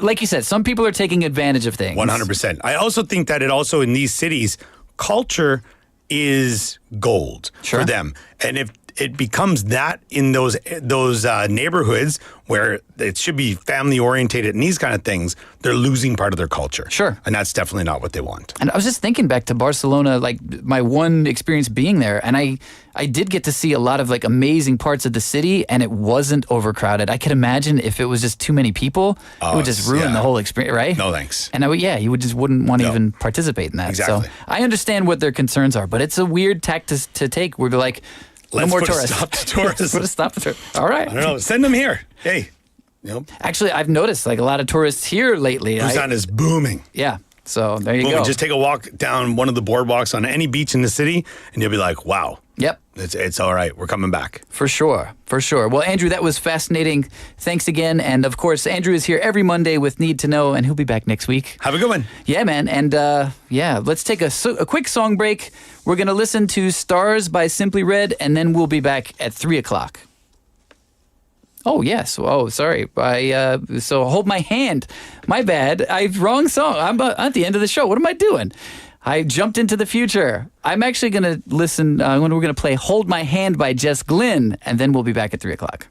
like you said, some people are taking advantage of things. 100%. I also think that it also in these cities, culture is gold for them. And if it becomes that in those neighborhoods where it should be family orientated and these kind of things, they're losing part of their culture. Sure. And that's definitely not what they want. And I was just thinking back to Barcelona, like my one experience being there, and I did get to see a lot of like amazing parts of the city, and it wasn't overcrowded. I could imagine if it was just too many people, it would just ruin the whole experience, right? No thanks. And you wouldn't want to even participate in that. Exactly. So I understand what their concerns are, but it's a weird tack to take. We're like, no more tourists. Stop to tourists. Put a stop to tourists. All right. I don't know. Send them here. Hey. Actually, I've noticed like a lot of tourists here lately. Busan is booming. Yeah. So there you go. Just take a walk down one of the boardwalks on any beach in the city, and you'll be like, wow. Yep. It's all right. We're coming back. For sure. Well, Andrew, that was fascinating. Thanks again. And of course, Andrew is here every Monday with Need to Know, and he'll be back next week. Have a good one. Yeah, man. And let's take a quick song break. We're going to listen to Stars by Simply Red, and then we'll be back at 3 o'clock. Oh, yes. Oh, sorry. So Hold My Hand. My bad. Wrong song. I'm at the end of the show. What am I doing? I jumped into the future. I'm actually going to listen when we're going to play Hold My Hand by Jess Glynn, and then we'll be back at 3 o'clock.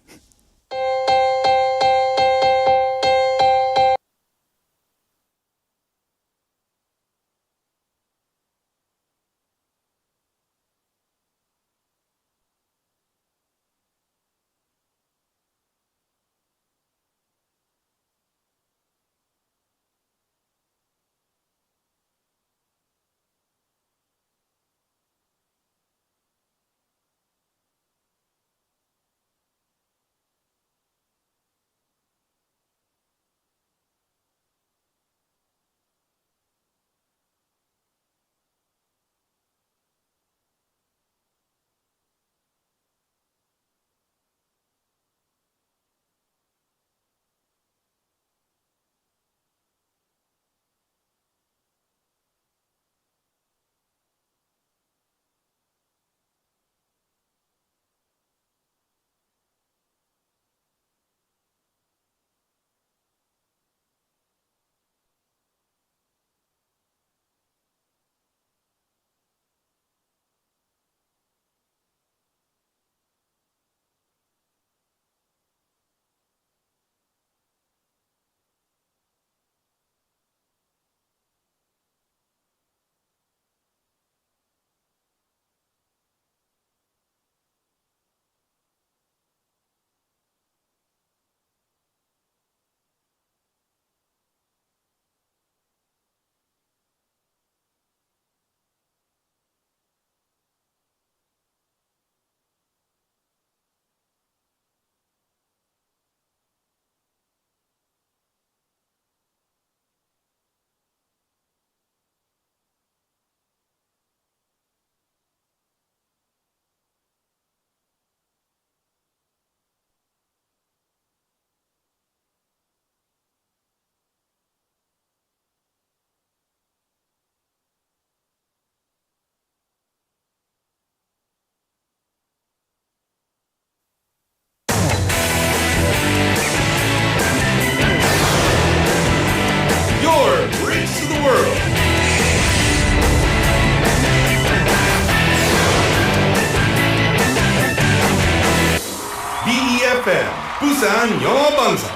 BEFM 부산영어방송.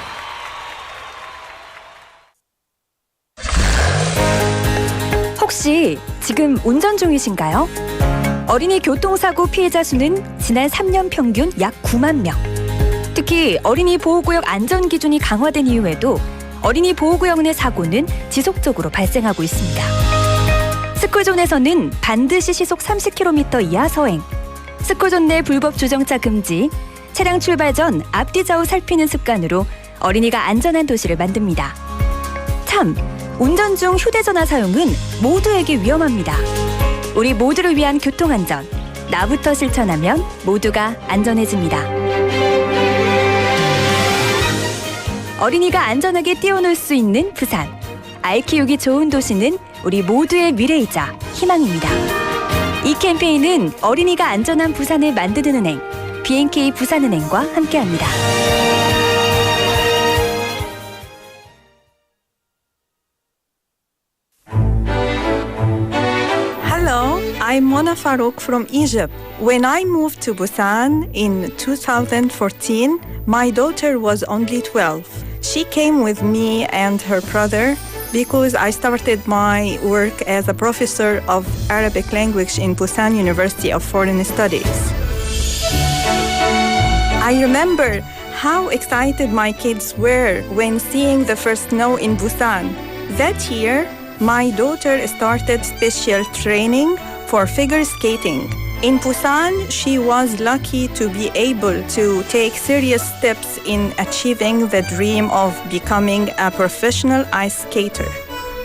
혹시 지금 운전 중이신가요? 어린이 교통사고 피해자 수는 지난 3년 평균 약 9만 명. 특히 어린이 보호구역 안전기준이 강화된 이후에도 어린이 보호구역 내 사고는 지속적으로 발생하고 있습니다. 스쿨존에서는 반드시 시속 30km 이하 서행, 스쿨존 내 불법 주정차 금지, 차량 출발 전 앞뒤 좌우 살피는 습관으로 어린이가 안전한 도시를 만듭니다. 참, 운전 중 휴대전화 사용은 모두에게 위험합니다. 우리 모두를 위한 교통안전, 나부터 실천하면 모두가 안전해집니다. 어린이가 안전하게 뛰어놀 수 있는 부산. 아이 키우기 좋은 도시는 우리 모두의 미래이자 희망입니다. 이 캠페인은 어린이가 안전한 부산을 만드는 은행, B&K 부산은행과 함께합니다. Hello, I'm Mona Farouk from Egypt. When I moved to Busan in 2014, my daughter was only 12. She came with me and her brother because I started my work as a professor of Arabic language in Busan University of Foreign Studies. I remember how excited my kids were when seeing the first snow in Busan. That year, my daughter started special training for figure skating. In Busan, she was lucky to be able to take serious steps in achieving the dream of becoming a professional ice skater.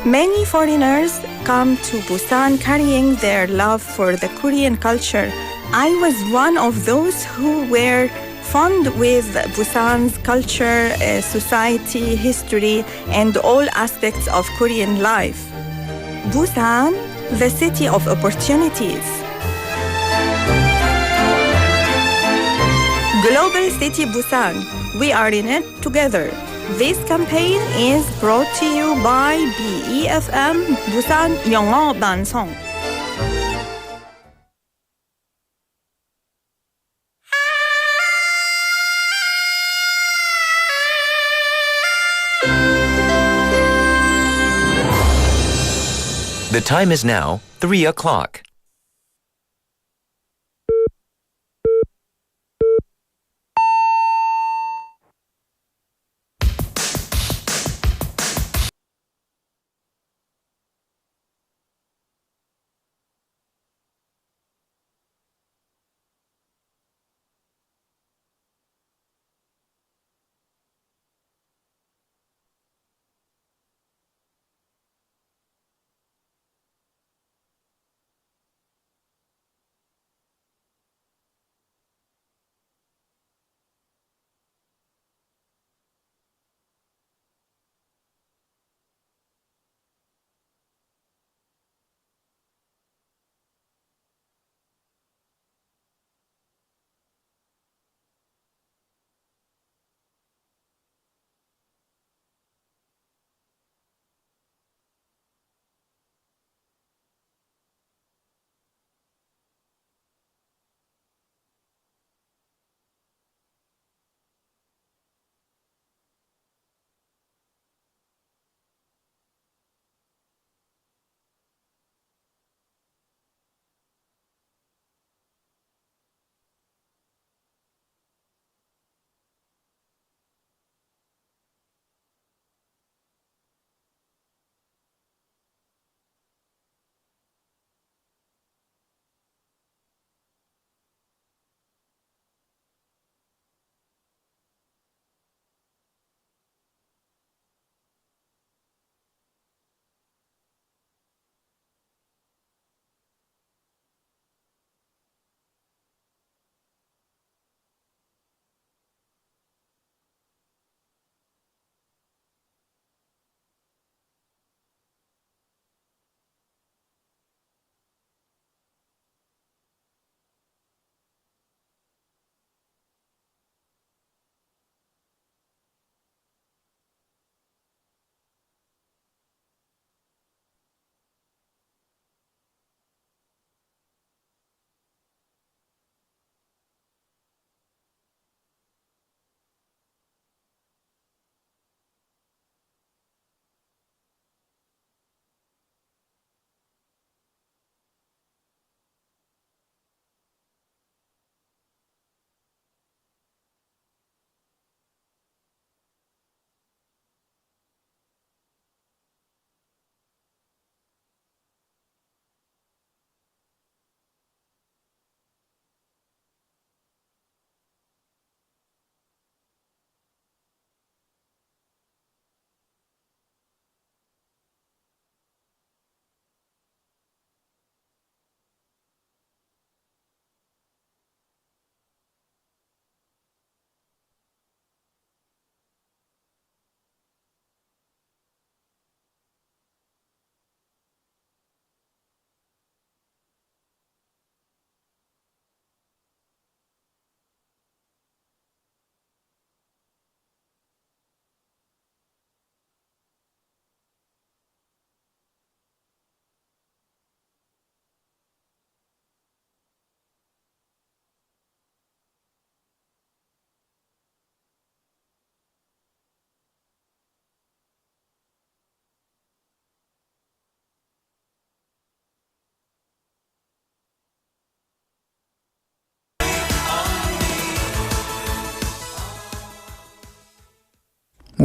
Many foreigners come to Busan carrying their love for the Korean culture. I was one of those who were fond with Busan's culture, society, history, and all aspects of Korean life. Busan, the city of opportunities. Global City Busan. We are in it together. This campaign is brought to you by BEFM 부산영어방송. The time is now 3 o'clock.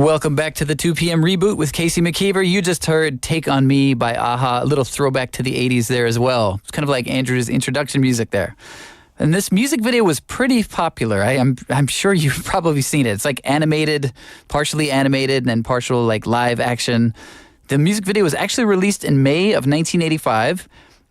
Welcome back to the 2 p.m. Reboot with Casey McKeever. You just heard Take On Me by AHA, a little throwback to the 80s there as well. It's kind of like Andrew's introduction music there. And this music video was pretty popular. I'm sure you've probably seen it. It's like animated, partially animated, and then partial like live action. The music video was actually released in May of 1985,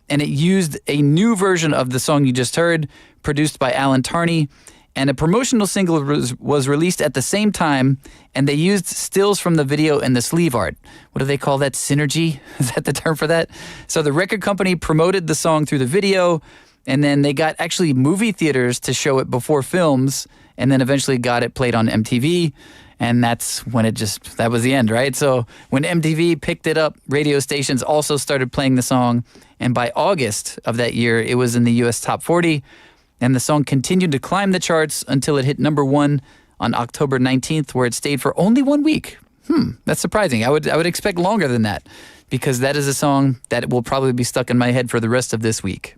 and it used a new version of the song you just heard, produced by Alan Tarney. And a promotional single was released at the same time, and they used stills from the video and the sleeve art. What do they call that? Synergy? Is that the term for that? So the record company promoted the song through the video, and then they got actually movie theaters to show it before films, and then eventually got it played on MTV. And that's when that was the end, right? So when MTV picked it up, radio stations also started playing the song. And by August of that year, it was in the US Top 40. And the song continued to climb the charts until it hit number 1 on October 19th, where it stayed for only 1 week. That's surprising. I would expect longer than that, because that is a song that will probably be stuck in my head for the rest of this week.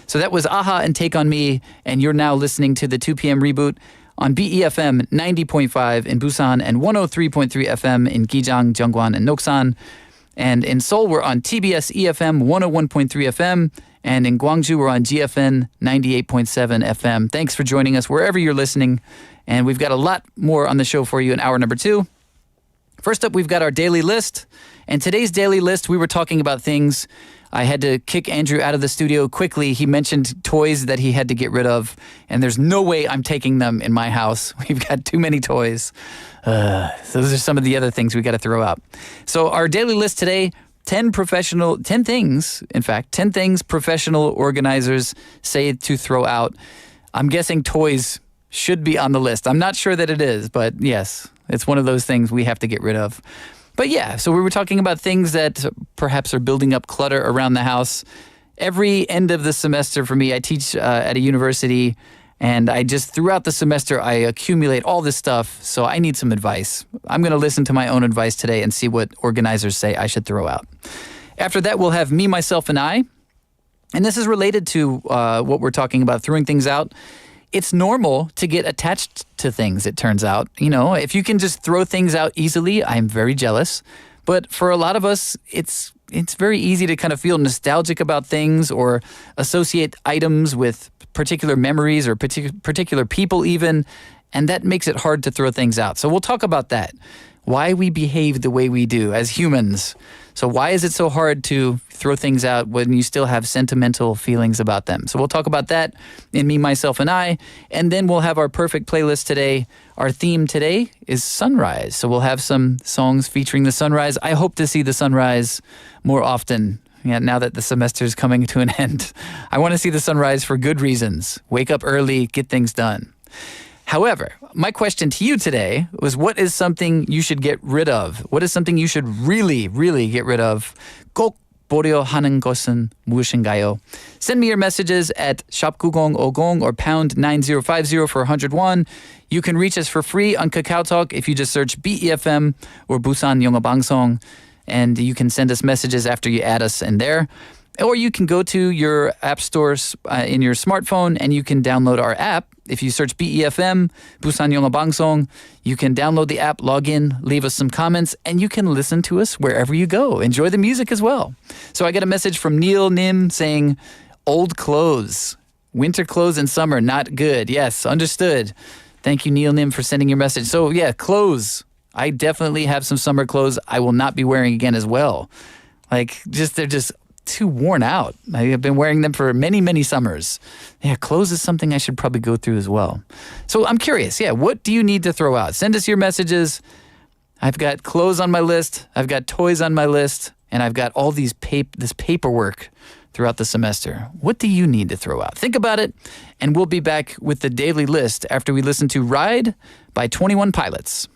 So that was AHA and Take On Me, and you're now listening to the 2 p.m. Reboot on BEFM 90.5 in Busan and 103.3 FM in Gijang, Jeongwan, and Noksan. And in Seoul, we're on TBS EFM 101.3 FM. And in Gwangju, we're on GFN 98.7 FM. Thanks for joining us wherever you're listening. And we've got a lot more on the show for you in hour number 2. First up, we've got our daily list. And today's daily list, we were talking about things. I had to kick Andrew out of the studio quickly. He mentioned toys that he had to get rid of. And there's no way I'm taking them in my house. We've got too many toys. Those are some of the other things we got to throw out. So our daily list today, 10 things professional organizers say to throw out. I'm guessing toys should be on the list. I'm not sure that it is, but yes, it's one of those things we have to get rid of. But yeah, so we were talking about things that perhaps are building up clutter around the house. Every end of the semester for me, I teach at a university, and I just, throughout the semester, I accumulate all this stuff, so I need some advice. I'm going to listen to my own advice today and see what organizers say I should throw out. After that, we'll have Me, Myself, and I. And this is related to what we're talking about, throwing things out. It's normal to get attached to things, it turns out. You know, if you can just throw things out easily, I'm very jealous. But for a lot of us, it's very easy to kind of feel nostalgic about things or associate items with particular memories or particular people even, and that makes it hard to throw things out. So we'll talk about that, why we behave the way we do as humans. So why is it so hard to throw things out when you still have sentimental feelings about them? So we'll talk about that in Me, Myself, and I, and then we'll have our perfect playlist today. Our theme today is sunrise, so we'll have some songs featuring the sunrise. I hope to see the sunrise more often. Yeah, now that the semester is coming to an end. I want to see the sunrise for good reasons. Wake up early, get things done. However, my question to you today was, what is something you should get rid of? What is something you should really, really get rid of? 꼭 보려 하는 것은 무엇인가요? Send me your messages at 샵9050 or pound 9050 for 101. You can reach us for free on Kakao Talk if you just search BEFM or 부산영어방송. And you can send us messages after you add us in there. Or you can go to your app stores in your smartphone and you can download our app. If you search BEFM, 부산영어방송, you can download the app, log in, leave us some comments, and you can listen to us wherever you go. Enjoy the music as well. So I got a message from Neil Nim saying, old clothes. Winter clothes in summer, not good. Yes, understood. Thank you, Neil Nim, for sending your message. So yeah, clothes. I definitely have some summer clothes I will not be wearing again as well. They're just too worn out. I have been wearing them for many, many summers. Yeah, clothes is something I should probably go through as well. So I'm curious, what do you need to throw out? Send us your messages. I've got clothes on my list. I've got toys on my list. And I've got all this paperwork throughout the semester. What do you need to throw out? Think about it, and we'll be back with the daily list after we listen to Ride by 21 Pilots.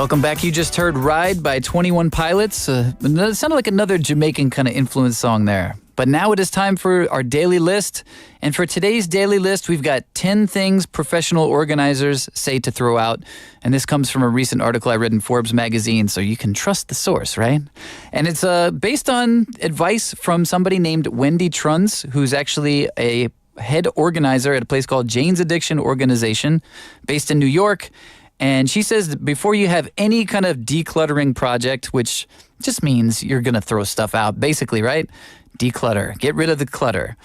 Welcome back. You just heard Ride by 21 Pilots. It sounded like another Jamaican kind of influence song there. But now it is time for our daily list. And for today's daily list, we've got 10 things professional organizers say to throw out. And this comes from a recent article I read in Forbes magazine, so you can trust the source, right? And it's based on advice from somebody named Wendy Truns, who's actually a head organizer at a place called Jane's Addiction Organization based in New York. And she says that before you have any kind of decluttering project, which just means you're going to throw stuff out, basically, right? Declutter. Get rid of the clutter.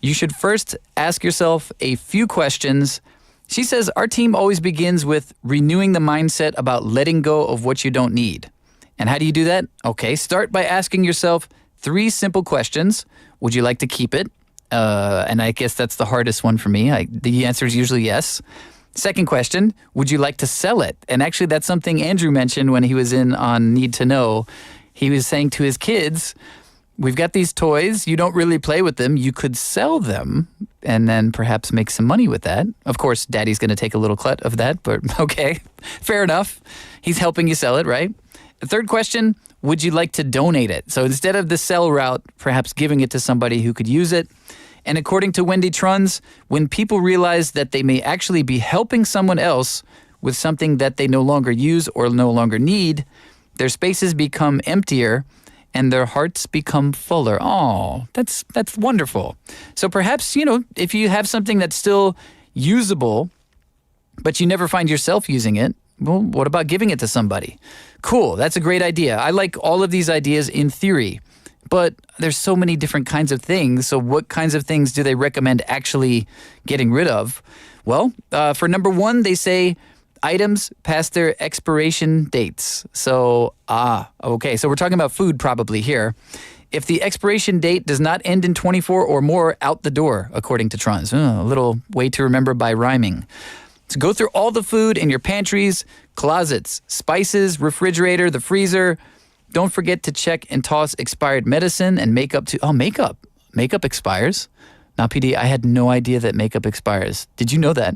You should first ask yourself a few questions. She says our team always begins with renewing the mindset about letting go of what you don't need. And how do you do that? Okay, start by asking yourself 3 simple questions. Would you like to keep it? And I guess that's the hardest one for me. The answer is usually yes. Second question, would you like to sell it? And actually, that's something Andrew mentioned when he was in on Need to Know. He was saying to his kids, we've got these toys. You don't really play with them. You could sell them and then perhaps make some money with that. Of course, Daddy's going to take a little cut of that, but okay, fair enough. He's helping you sell it, right? The third question, would you like to donate it? So instead of the sell route, perhaps giving it to somebody who could use it. And according to Wendy Truns, when people realize that they may actually be helping someone else with something that they no longer use or no longer need, their spaces become emptier and their hearts become fuller. Oh, that's wonderful. So perhaps, if you have something that's still usable, but you never find yourself using it, well, what about giving it to somebody? Cool, that's a great idea. I like all of these ideas in theory. But there's so many different kinds of things. So what kinds of things do they recommend actually getting rid of? Well, for number 1, they say items past their expiration dates. So, okay. So we're talking about food probably here. If the expiration date does not end in 24 or more, out the door, according to Trons. A little way to remember by rhyming. So go through all the food in your pantries, closets, spices, refrigerator, the freezer. Don't forget to check and toss expired medicine and makeup too. Oh, makeup. Makeup expires. Now, PD, I had no idea that makeup expires. Did you know that?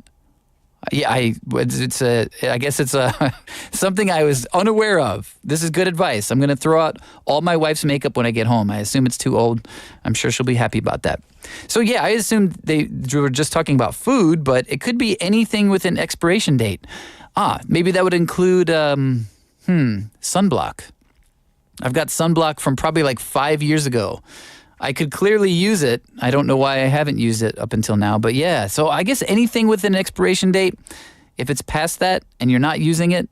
Yeah, I guess it's something I was unaware of. This is good advice. I'm going to throw out all my wife's makeup when I get home. I assume it's too old. I'm sure she'll be happy about that. So yeah, I assumed they were just talking about food, but it could be anything with an expiration date. Maybe that would include sunblock. I've got sunblock from probably like 5 years ago. I could clearly use it. I don't know why I haven't used it up until now, but yeah. So I guess anything with an expiration date, if it's past that and you're not using it,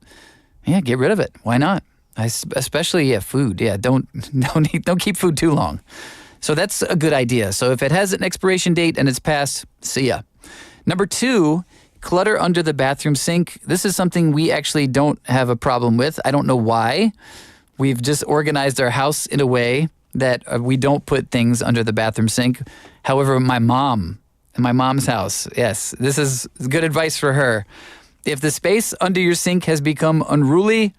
yeah, get rid of it. Why not? Especially food. Yeah, don't keep food too long. So that's a good idea. So if it has an expiration date and it's past, see ya. Number 2, clutter under the bathroom sink. This is something we actually don't have a problem with. I don't know why. We've just organized our house in a way that we don't put things under the bathroom sink. However, my mom's house, yes, this is good advice for her. If the space under your sink has become unruly,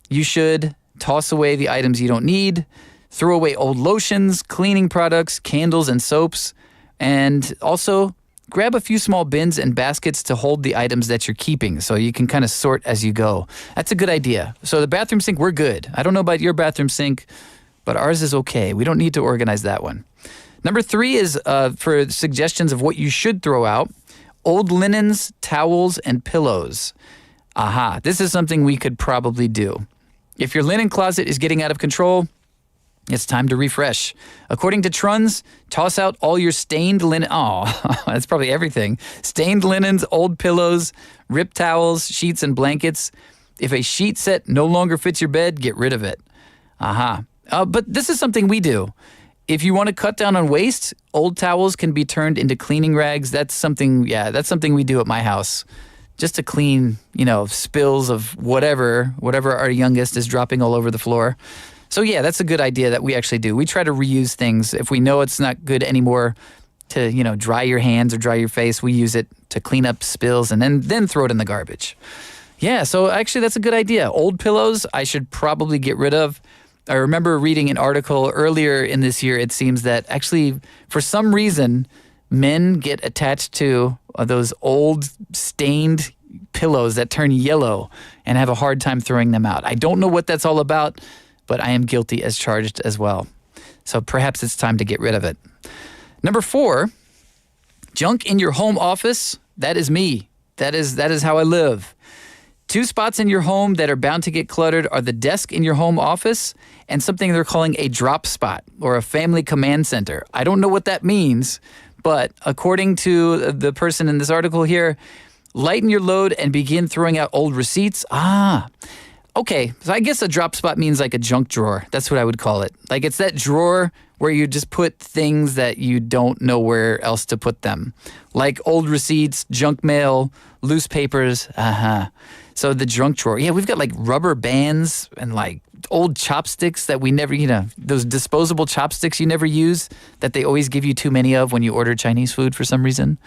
you should toss away the items you don't need, throw away old lotions, cleaning products, candles, and soaps, and also grab a few small bins and baskets to hold the items that you're keeping so you can kind of sort as you go. That's a good idea. So the bathroom sink, we're good. I don't know about your bathroom sink, but ours is okay. We don't need to organize that one. Number 3 is for suggestions of what you should throw out. Old linens, towels, and pillows. This is something we could probably do. If your linen closet is getting out of control, it's time to refresh. According to Truns, toss out all your stained linen. That's probably everything. Stained linens, old pillows, ripped towels, sheets, and blankets. If a sheet set no longer fits your bed, get rid of it. But this is something we do. If you want to cut down on waste, old towels can be turned into cleaning rags. That's something we do at my house. Just to clean, spills of whatever our youngest is dropping all over the floor. So yeah, that's a good idea that we actually do. We try to reuse things. If we know it's not good anymore to, dry your hands or dry your face, we use it to clean up spills and then throw it in the garbage. Yeah, so actually that's a good idea. Old pillows, I should probably get rid of. I remember reading an article earlier in this year. It seems that actually, for some reason, men get attached to those old, stained, pillows that turn yellow and have a hard time throwing them out. I don't know what that's all about, but I am guilty as charged as well. So perhaps it's time to get rid of it. Number 4, junk in your home office. That is me. That is how I live. 2 spots in your home that are bound to get cluttered are the desk in your home office and something they're calling a drop spot or a family command center. I don't know what that means, but according to the person in this article here, lighten your load and begin throwing out old receipts. Okay, so I guess a drop spot means like a junk drawer. That's what I would call it. Like it's that drawer where you just put things that you don't know where else to put them. Like old receipts, junk mail, loose papers. So the junk drawer. Yeah, we've got like rubber bands and like old chopsticks that we never, those disposable chopsticks you never use that they always give you too many of when you order Chinese food for some reason.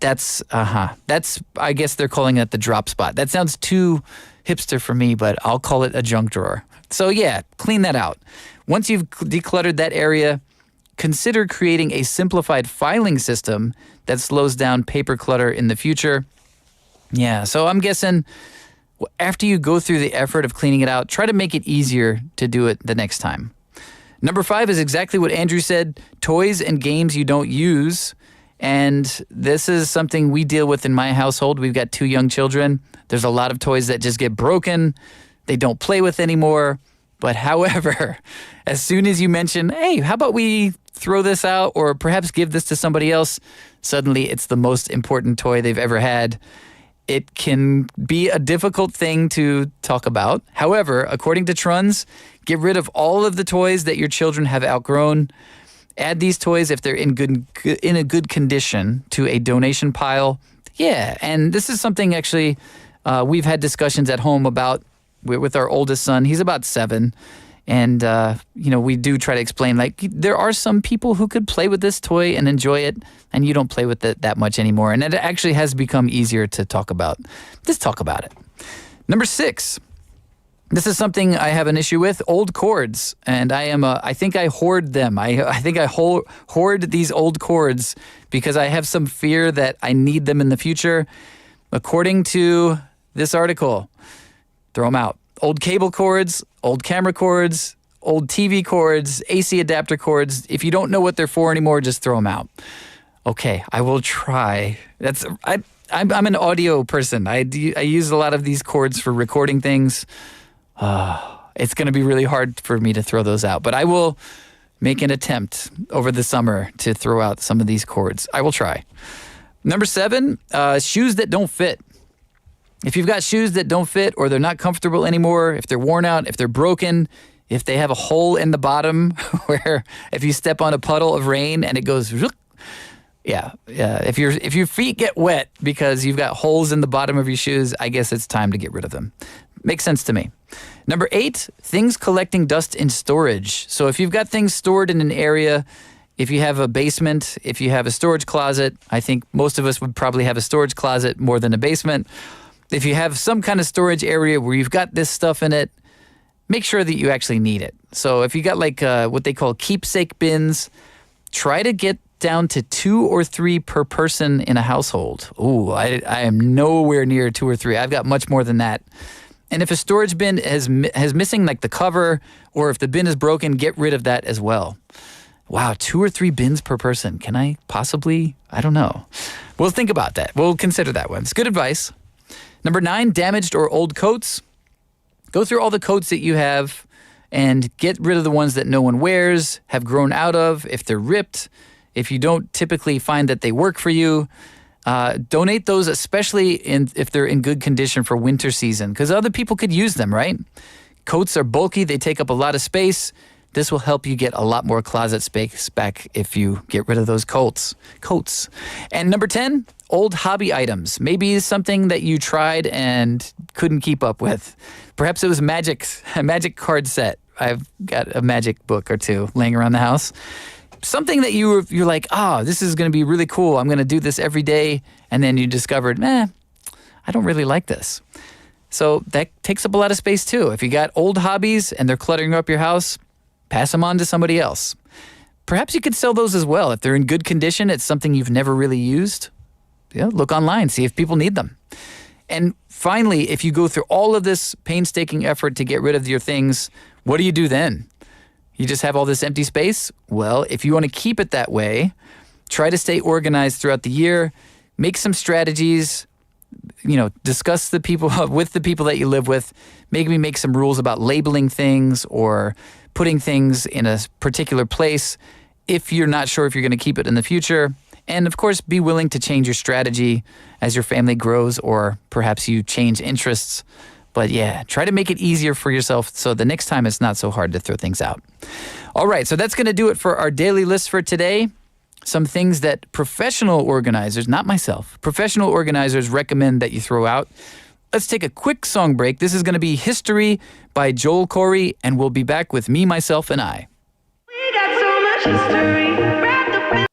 That's, I guess they're calling it the drop spot. That sounds too hipster for me, but I'll call it a junk drawer. So yeah, clean that out. Once you've decluttered that area, consider creating a simplified filing system that slows down paper clutter in the future. Yeah, so I'm guessing after you go through the effort of cleaning it out, try to make it easier to do it the next time. Number 5 is exactly what Andrew said, toys and games you don't use. And this is something we deal with in my household. We've got 2 young children. There's a lot of toys that just get broken. They don't play with anymore. But however, as soon as you mention, hey, how about we throw this out or perhaps give this to somebody else, suddenly it's the most important toy they've ever had. It can be a difficult thing to talk about. However, according to Truns, get rid of all of the toys that your children have outgrown. Add these toys if they're in a good condition to a donation pile. Yeah, and this is something actually we've had discussions at home about with our oldest son. He's about 7. And, we do try to explain, like, there are some people who could play with this toy and enjoy it, and you don't play with it that much anymore. And it actually has become easier to talk about. Just talk about it. Number 6. This is something I have an issue with, old cords. And I think I hoard them. I think I hoard these old cords because I have some fear that I need them in the future. According to this article, throw them out. Old cable cords, old camera cords, old TV cords, AC adapter cords. If you don't know what they're for anymore, just throw them out. Okay, I will try. I'm an audio person. I use a lot of these cords for recording things. It's going to be really hard for me to throw those out, but I will make an attempt over the summer to throw out some of these cords. I will try. Number 7, shoes that don't fit. If you've got shoes that don't fit or they're not comfortable anymore, if they're worn out, if they're broken, if they have a hole in the bottom where if you step on a puddle of rain and it goes, yeah. If your feet get wet because you've got holes in the bottom of your shoes, I guess it's time to get rid of them. Makes sense to me. Number 8, things collecting dust in storage. So if you've got things stored in an area, if you have a basement, if you have a storage closet, I think most of us would probably have a storage closet more than a basement. If you have some kind of storage area where you've got this stuff in it, make sure that you actually need it. So if you got like what they call keepsake bins, try to get down to 2 or 3 per person in a household. Ooh, I am nowhere near 2 or 3. I've got much more than that. And if a storage bin has missing like the cover, or if the bin is broken, get rid of that as well. Wow, 2 or 3 bins per person. Can I possibly? I don't know. We'll think about that. We'll consider that one. It's good advice. Number 9, damaged or old coats. Go through all the coats that you have and get rid of the ones that no one wears, have grown out of, if they're ripped, if you don't typically find that they work for you. Donate those, especially if they're in good condition for winter season, because other people could use them, right? Coats are bulky. They take up a lot of space. This will help you get a lot more closet space back if you get rid of those coats. And number 10, old hobby items. Maybe something that you tried and couldn't keep up with. Perhaps it was a magic card set. I've got a magic book or 2 laying around the house. Something that you're like, this is going to be really cool. I'm going to do this every day. And then you discovered, I don't really like this. So that takes up a lot of space too. If you got old hobbies and they're cluttering up your house, pass them on to somebody else. Perhaps you could sell those as well. If they're in good condition, it's something you've never really used. Look online, see if people need them. And finally, if you go through all of this painstaking effort to get rid of your things, what do you do then? You just have all this empty space? Well, if you want to keep it that way, try to stay organized throughout the year, make some strategies, discuss with the people that you live with, maybe make some rules about labeling things or putting things in a particular place if you're not sure if you're going to keep it in the future. And of course, be willing to change your strategy as your family grows or perhaps you change interests. But yeah, try to make it easier for yourself so the next time it's not so hard to throw things out. All right, so that's going to do it for our daily list for today. Some things that professional organizers, not myself, professional organizers recommend that you throw out. Let's take a quick song break. This is going to be History by Joel Corey, and we'll be back with Me, Myself, and I. We got so much history wrapped up in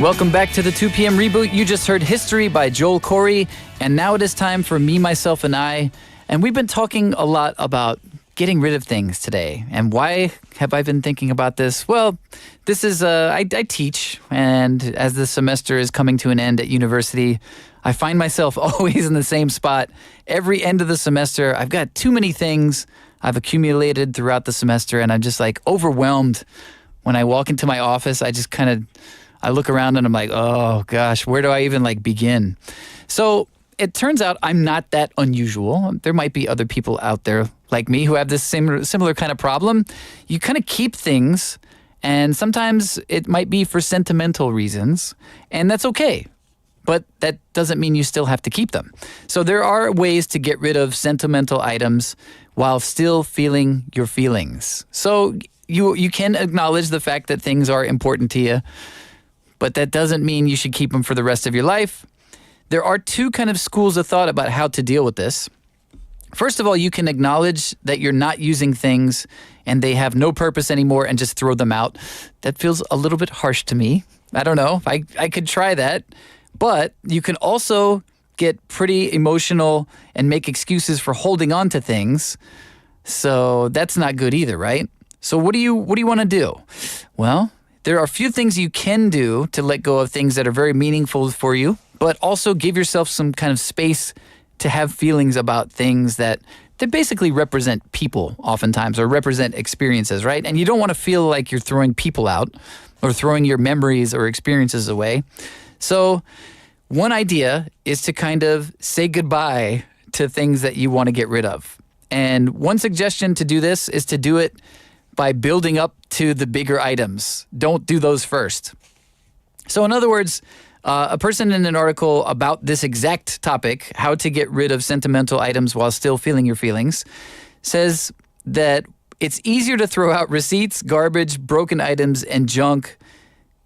Welcome back to the 2 p.m. Reboot. You just heard History by Joel Corey, and now it is time for Me, Myself, and I. And we've been talking a lot about getting rid of things today. And why have I been thinking about this? Well, this is, I teach, and as the semester is coming to an end at university, I find myself always in the same spot. Every end of the semester, I've got too many things I've accumulated throughout the semester, and I'm just like overwhelmed. When I walk into my office, I look around and I'm like, oh gosh, where do I even begin? So it turns out I'm not that unusual. There might be other people out there like me who have this similar kind of problem. You kind of keep things, and sometimes it might be for sentimental reasons, and that's okay. But that doesn't mean you still have to keep them. So there are ways to get rid of sentimental items while still feeling your feelings. So you can acknowledge the fact that things are important to you, but that doesn't mean you should keep them for the rest of your life. there are two kind of schools of thought about how to deal with this. First of all, you can acknowledge that you're not using things and they have no purpose anymore and just throw them out. That feels a little bit harsh to me. I don't know. I could try that. But you can also get pretty emotional and make excuses for holding on to things. So that's not good either, right? So what do you want to do? Well, there are a few things you can do to let go of things that are very meaningful for you, but also give yourself some kind of space to have feelings about things that basically represent people oftentimes, or represent experiences, right? And you don't want to feel like you're throwing people out or throwing your memories or experiences away. So one idea is to kind of say goodbye to things that you want to get rid of. And one suggestion to do this is to do it by building up to the bigger items. Don't do those first. So in other words, a person in an article about this exact topic, how to get rid of sentimental items while still feeling your feelings, says that it's easier to throw out receipts, garbage, broken items, and junk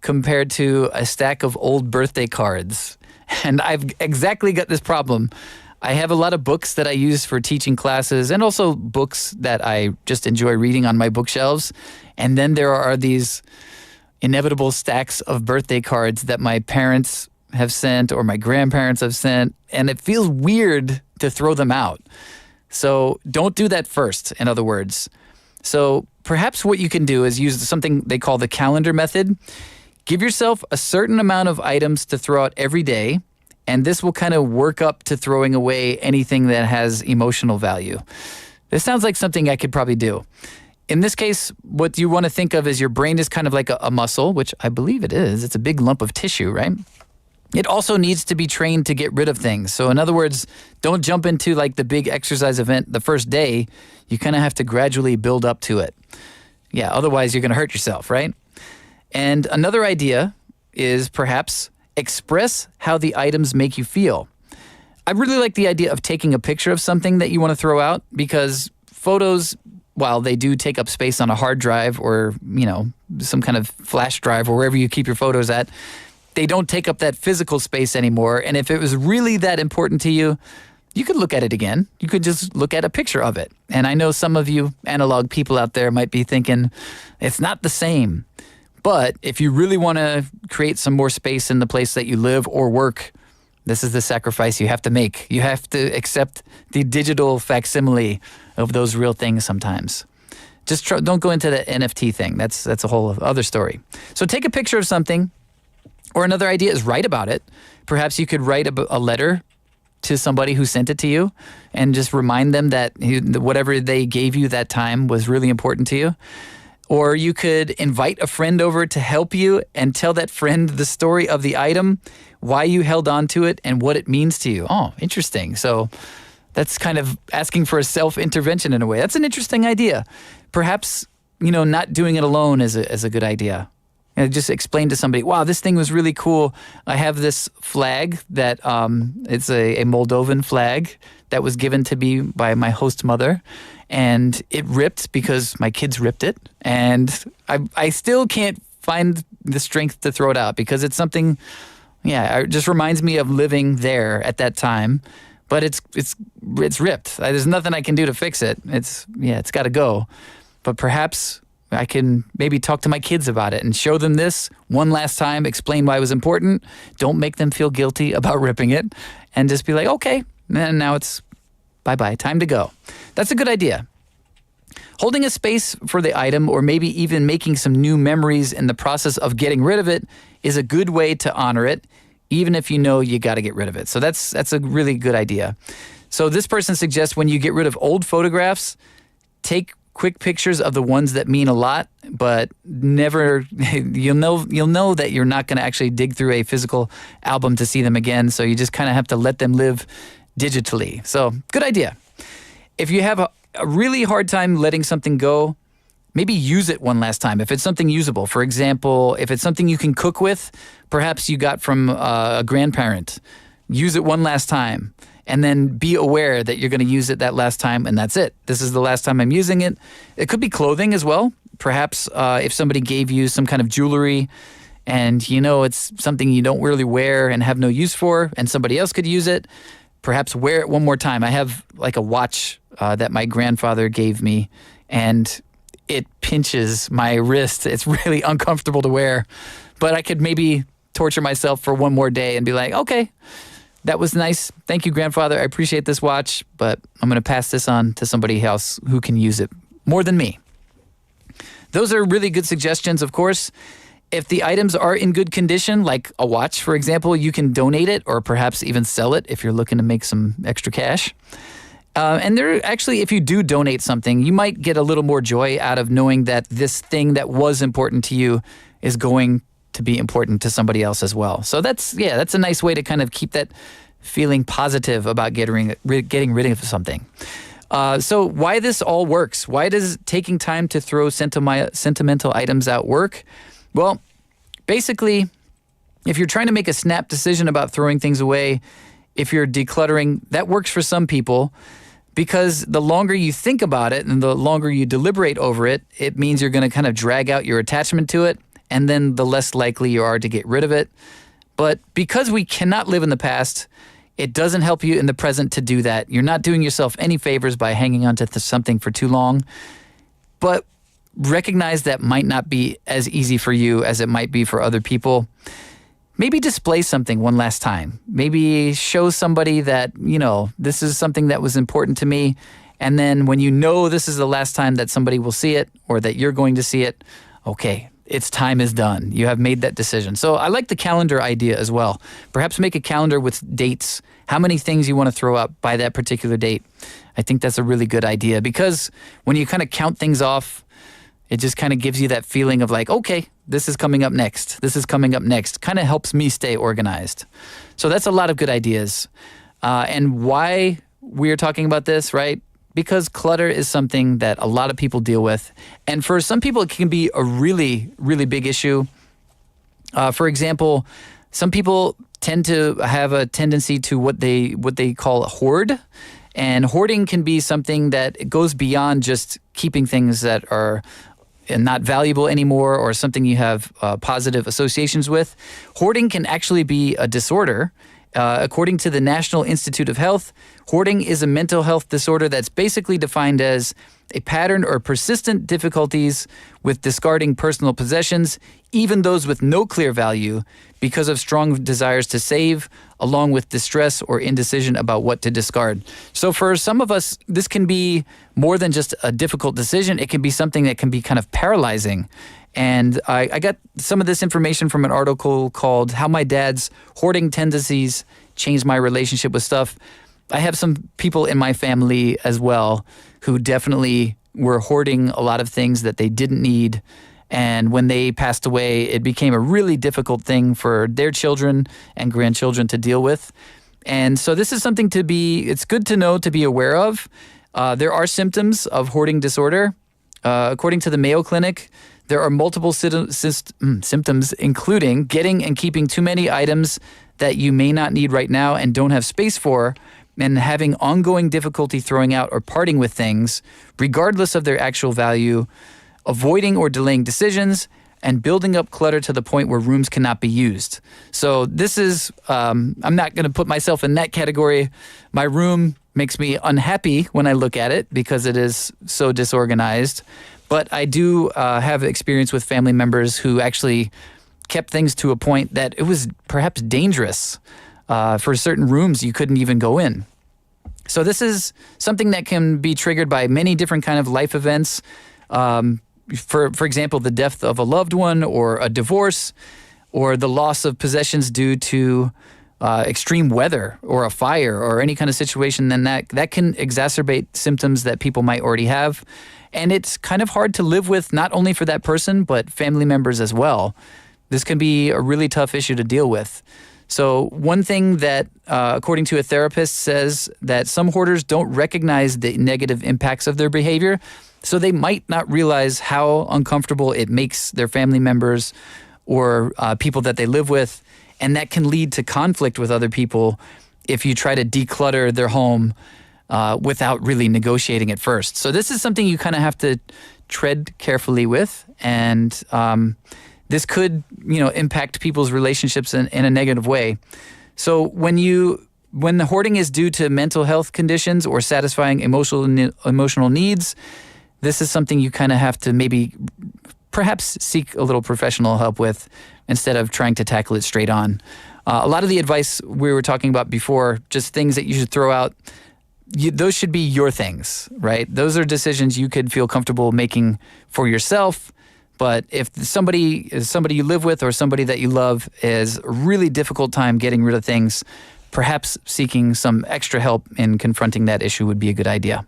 compared to a stack of old birthday cards. And I've exactly got this problem. I have a lot of books that I use for teaching classes and also books that I just enjoy reading on my bookshelves. And then there are these inevitable stacks of birthday cards that my parents have sent or my grandparents have sent, and it feels weird to throw them out. So don't do that first, in other words. So perhaps what you can do is use something they call the calendar method. Give yourself a certain amount of items to throw out every day, and this will kind of work up to throwing away anything that has emotional value. This sounds like something I could probably do. In this case, what you want to think of is your brain is kind of like a muscle, which I believe it is. It's a big lump of tissue, right? It also needs to be trained to get rid of things. So in other words, don't jump into like the big exercise event the first day. You kind of have to gradually build up to it. Yeah, otherwise you're going to hurt yourself, right? And another idea is perhaps express how the items make you feel. I really like the idea of taking a picture of something that you want to throw out, because photos, while they do take up space on a hard drive or, some kind of flash drive or wherever you keep your photos at, they don't take up that physical space anymore. And if it was really that important to you, you could look at it again. You could just look at a picture of it. And I know some of you analog people out there might be thinking, it's not the same. But if you really want to create some more space in the place that you live or work, this is the sacrifice you have to make. You have to accept the digital facsimile of those real things sometimes. Just don't go into the NFT thing. That's a whole other story. So take a picture of something, or another idea is write about it. Perhaps you could write a letter to somebody who sent it to you and just remind them that whatever they gave you that time was really important to you. Or you could invite a friend over to help you and tell that friend the story of the item, why you held on to it, and what it means to you. Oh, interesting. So that's kind of asking for a self-intervention in a way. That's an interesting idea. Perhaps, not doing it alone is a good idea. Just explain to somebody, wow, this thing was really cool. I have this flag that it's a Moldovan flag that was given to me by my host mother. And it ripped because my kids ripped it. And I still can't find the strength to throw it out because it's something, it just reminds me of living there at that time. But it's ripped. There's nothing I can do to fix it. It's got to go. But perhaps I can maybe talk to my kids about it and show them this one last time, explain why it was important. Don't make them feel guilty about ripping it. And just be like, okay, and now it's bye-bye, time to go. That's a good idea. Holding a space for the item, or maybe even making some new memories in the process of getting rid of it, is a good way to honor it, even if you know you got to get rid of it. So that's a really good idea. So this person suggests when you get rid of old photographs, take quick pictures of the ones that mean a lot, but never, you'll know that you're not going to actually dig through a physical album to see them again. So you just kind of have to let them live digitally. So good idea. If you have a really hard time letting something go, maybe use it one last time. If it's something usable, for example, if it's something you can cook with, perhaps you got from a grandparent, use it one last time. And then be aware that you're going to use it that last time, and that's it. This is the last time I'm using it. It could be clothing as well. Perhaps if somebody gave you some kind of jewelry and you know it's something you don't really wear and have no use for, and somebody else could use it, perhaps wear it one more time. I have like a watch that my grandfather gave me, and it pinches my wrist. It's really uncomfortable to wear, but I could maybe torture myself for one more day and be like, okay, that was nice. Thank you, grandfather. I appreciate this watch, but I'm going to pass this on to somebody else who can use it more than me. Those are really good suggestions, of course. If the items are in good condition, like a watch, for example, you can donate it or perhaps even sell it if you're looking to make some extra cash. And there actually, if you do donate something, you might get a little more joy out of knowing that this thing that was important to you is going to be important to somebody else as well. So that's a nice way to kind of keep that feeling positive about getting rid of something. So why this all works? Why does taking time to throw sentimental items out work? Well, basically, if you're trying to make a snap decision about throwing things away, if you're decluttering, that works for some people because the longer you think about it and the longer you deliberate over it, it means you're going to kind of drag out your attachment to it, and then the less likely you are to get rid of it. But because we cannot live in the past, it doesn't help you in the present to do that. You're not doing yourself any favors by hanging on to something for too long. But recognize that might not be as easy for you as it might be for other people. Maybe display something one last time. Maybe show somebody that, this is something that was important to me. And then when you know this is the last time that somebody will see it or that you're going to see it, okay, its time is done. You have made that decision. So I like the calendar idea as well. Perhaps make a calendar with dates, how many things you want to throw out by that particular date. I think that's a really good idea because when you kind of count things off, it just kind of gives you that feeling of like, okay, this is coming up next. This is coming up next. Kind of helps me stay organized. So that's a lot of good ideas. And why we're talking about this, right? Because clutter is something that a lot of people deal with. And for some people, it can be a really, really big issue. For example, some people tend to have a tendency to what they call hoard. And hoarding can be something that goes beyond just keeping things that are not valuable anymore or something you have positive associations with. Hoarding can actually be a disorder. According to the National Institute of Health, hoarding is a mental health disorder that's basically defined as a pattern or persistent difficulties with discarding personal possessions, even those with no clear value, because of strong desires to save, along with distress or indecision about what to discard. So for some of us, this can be more than just a difficult decision. It can be something that can be kind of paralyzing. And I got some of this information from an article called How My Dad's Hoarding Tendencies Changed My Relationship with Stuff. I have some people in my family as well who definitely were hoarding a lot of things that they didn't need. And when they passed away, it became a really difficult thing for their children and grandchildren to deal with. And so this is something it's good to know, to be aware of. There are symptoms of hoarding disorder. According to the Mayo Clinic, there are multiple symptoms, including getting and keeping too many items that you may not need right now and don't have space for, and having ongoing difficulty throwing out or parting with things, regardless of their actual value, avoiding or delaying decisions, and building up clutter to the point where rooms cannot be used. So this is, I'm not going to put myself in that category. My room makes me unhappy when I look at it because it is so disorganized. But I do have experience with family members who actually kept things to a point that it was perhaps dangerous. For certain rooms, you couldn't even go in. So this is something that can be triggered by many different kind of life events. For example, the death of a loved one or a divorce or the loss of possessions due to extreme weather or a fire or any kind of situation, then that can exacerbate symptoms that people might already have. And it's kind of hard to live with, not only for that person, but family members as well. This can be a really tough issue to deal with. So one thing that, according to a therapist, says that some hoarders don't recognize the negative impacts of their behavior, so they might not realize how uncomfortable it makes their family members or people that they live with, and that can lead to conflict with other people if you try to declutter their home without really negotiating it first. So this is something you kind of have to tread carefully with and this could, impact people's relationships in a negative way. So when the hoarding is due to mental health conditions or satisfying emotional needs, this is something you kind of have to maybe perhaps seek a little professional help with instead of trying to tackle it straight on. A lot of the advice we were talking about before, just things that you should throw out, those should be your things, right? Those are decisions you could feel comfortable making for yourself. But if somebody you live with or somebody that you love is a really difficult time getting rid of things, perhaps seeking some extra help in confronting that issue would be a good idea.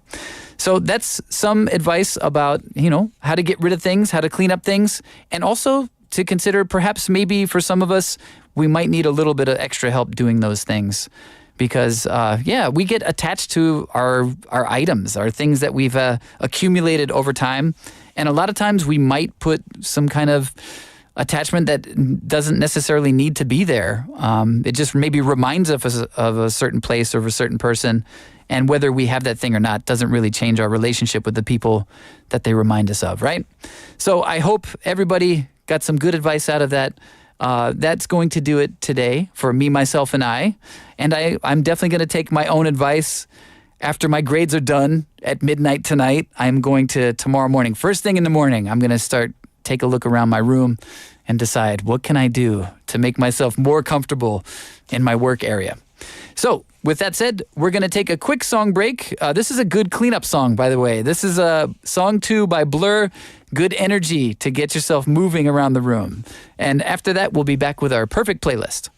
So that's some advice about, how to get rid of things, how to clean up things, and also to consider perhaps maybe for some of us, we might need a little bit of extra help doing those things. Because, we get attached to our items, our things that we've accumulated over time. And a lot of times we might put some kind of attachment that doesn't necessarily need to be there. It just maybe reminds us of a certain place or of a certain person. And whether we have that thing or not doesn't really change our relationship with the people that they remind us of, right? So I hope everybody got some good advice out of that. That's going to do it today for me, myself, and I. And I'm definitely going to take my own advice. After my grades are done at midnight tonight, I'm going to, tomorrow morning, first thing in the morning, I'm going to take a look around my room and decide what can I do to make myself more comfortable in my work area. So with that said, we're going to take a quick song break. This is a good cleanup song, by the way. This is song 2 by Blur, Good Energy to get yourself moving around the room. And after that, we'll be back with our perfect playlist.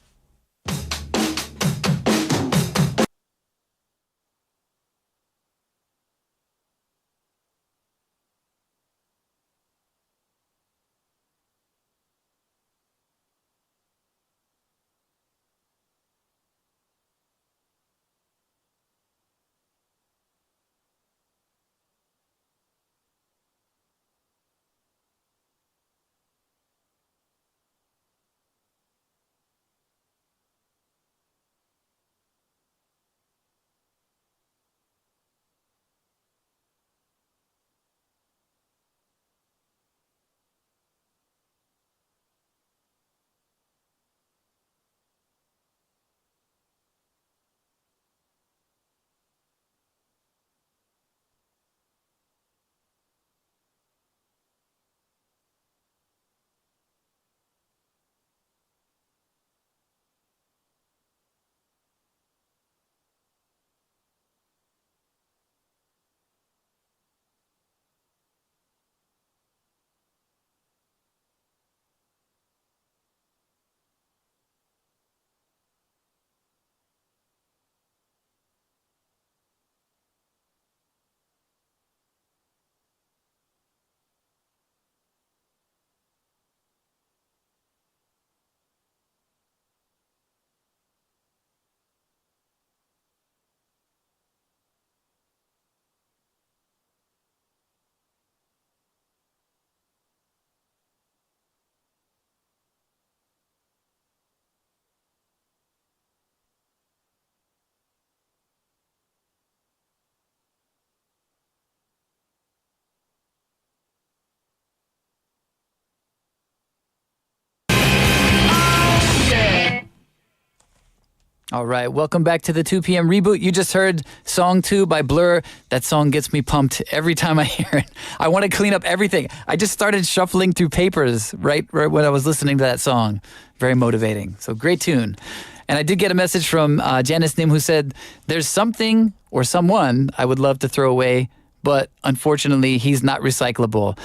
All right, welcome back to the 2 p.m. Reboot. You just heard song 2 by Blur. That song gets me pumped every time I hear it. I want to clean up everything. I just started shuffling through papers right when I was listening to that song. Very motivating. So great tune. And I did get a message from Janice Nim who said, there's something or someone I would love to throw away, but unfortunately, he's not recyclable.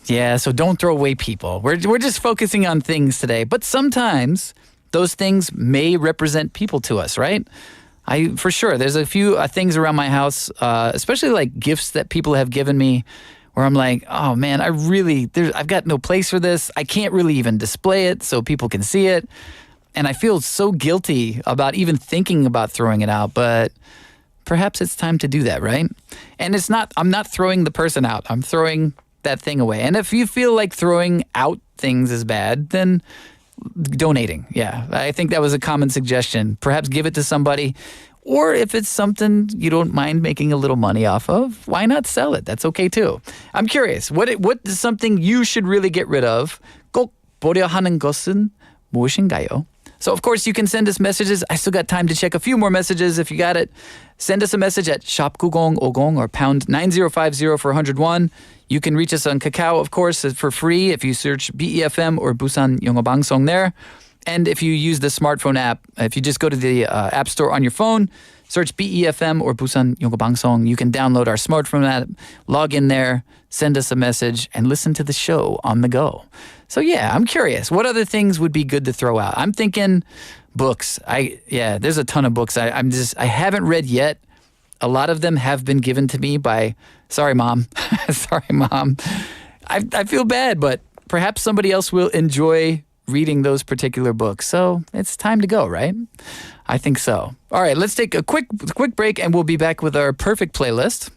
Yeah, so don't throw away people. We're just focusing on things today. But sometimes those things may represent people to us, right? For sure, there's a few things around my house, especially like gifts that people have given me where I'm like, oh man, I've got no place for this. I can't really even display it so people can see it. And I feel so guilty about even thinking about throwing it out, but perhaps it's time to do that, right? And I'm not throwing the person out. I'm throwing that thing away. And if you feel like throwing out things is bad, then donating. Yeah, I think that was a common suggestion. Perhaps give it to somebody. Or if it's something you don't mind making a little money off of, why not sell it? That's okay too. I'm curious, what is something you should really get rid of? 보려 하는 것은 무엇인가요? So, of course, you can send us messages. I still got time to check a few more messages if you got it. Send us a message at 샵9050 or pound 9050 for 101. You can reach us on Kakao, of course, for free if you search BEFM or Busan 영어방송 there. And if you use the smartphone app, if you just go to the App Store on your phone, search BEFM or Busan 영어방송, you can download our smartphone app, log in there, send us a message, and listen to the show on the go. So yeah, I'm curious. What other things would be good to throw out? I'm thinking books. There's a ton of books I haven't read yet. A lot of them have been given to me by, sorry, Mom. Sorry, Mom. I feel bad, but perhaps somebody else will enjoy reading those particular books. So it's time to go, right? I think so. All right, let's take a quick break and we'll be back with our perfect playlist.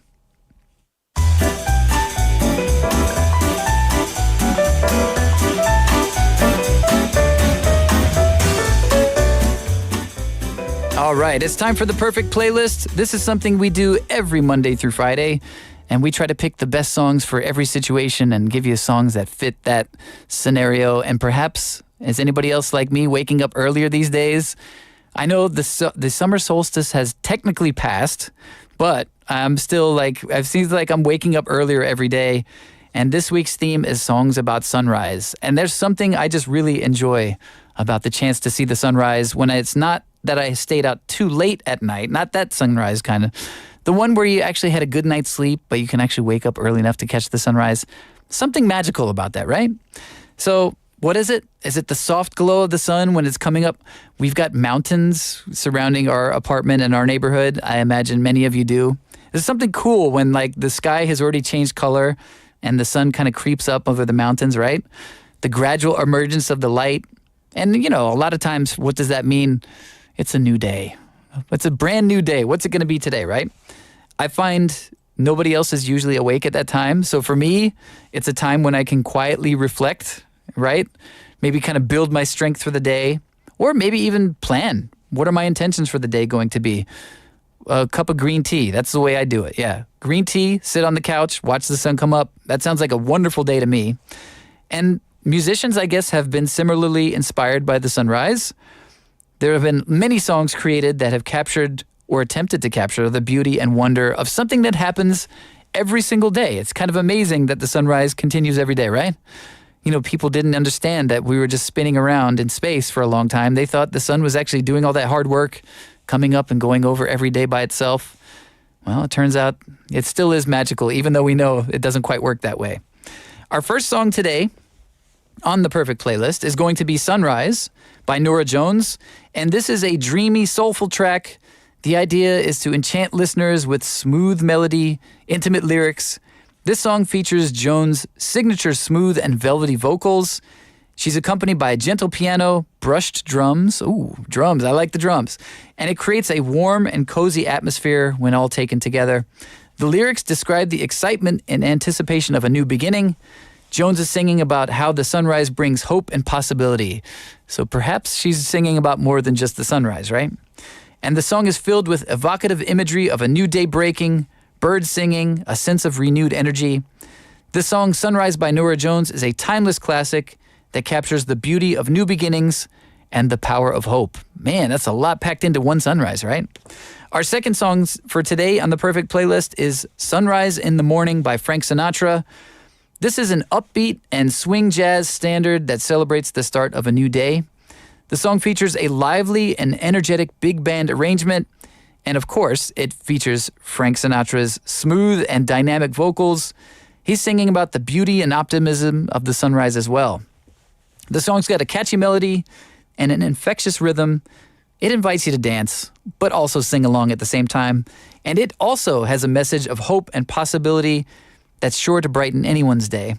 All right, it's time for the perfect playlist. This is something we do every Monday through Friday, and we try to pick the best songs for every situation and give you songs that fit that scenario. And perhaps, is anybody else like me waking up earlier these days? I know the summer solstice has technically passed, but I'm still it seems like I'm waking up earlier every day. And this week's theme is songs about sunrise. And there's something I just really enjoy about the chance to see the sunrise when it's not that I stayed out too late at night, not that sunrise kind of. The one where you actually had a good night's sleep, but you can actually wake up early enough to catch the sunrise. Something magical about that, right? So what is it? Is it the soft glow of the sun when it's coming up? We've got mountains surrounding our apartment and our neighborhood. I imagine many of you do. There's something cool when the sky has already changed color and the sun kind of creeps up over the mountains, right? The gradual emergence of the light. And, a lot of times, what does that mean? It's a new day. It's a brand new day. What's it going to be today, right? I find nobody else is usually awake at that time. So for me, it's a time when I can quietly reflect, right? Maybe kind of build my strength for the day, or maybe even plan. What are my intentions for the day going to be? A cup of green tea. That's the way I do it. Yeah. Green tea, sit on the couch, watch the sun come up. That sounds like a wonderful day to me. And musicians, I guess, have been similarly inspired by the sunrise. There have been many songs created that have captured or attempted to capture the beauty and wonder of something that happens every single day. It's kind of amazing that the sunrise continues every day, right? People didn't understand that we were just spinning around in space for a long time. They thought the sun was actually doing all that hard work, coming up and going over every day by itself. Well, it turns out it still is magical, even though we know it doesn't quite work that way. Our first song today on the perfect playlist is going to be Sunrise by Norah Jones. And this is a dreamy, soulful track. The idea is to enchant listeners with smooth melody, intimate lyrics. This song features Jones' signature smooth and velvety vocals. She's accompanied by a gentle piano, brushed drums. Ooh, drums. I like the drums. And it creates a warm and cozy atmosphere when all taken together. The lyrics describe the excitement and anticipation of a new beginning. Jones is singing about how the sunrise brings hope and possibility. So perhaps she's singing about more than just the sunrise, right? And the song is filled with evocative imagery of a new day breaking, birds singing, a sense of renewed energy. This song, Sunrise by Norah Jones, is a timeless classic that captures the beauty of new beginnings and the power of hope. Man, that's a lot packed into one sunrise, right? Our second song for today on the perfect playlist is Sunrise in the Morning by Frank Sinatra. This is an upbeat and swing jazz standard that celebrates the start of a new day. The song features a lively and energetic big band arrangement, and of course, it features Frank Sinatra's smooth and dynamic vocals. He's singing about the beauty and optimism of the sunrise as well. The song's got a catchy melody and an infectious rhythm. It invites you to dance, but also sing along at the same time. And it also has a message of hope and possibility that's sure to brighten anyone's day.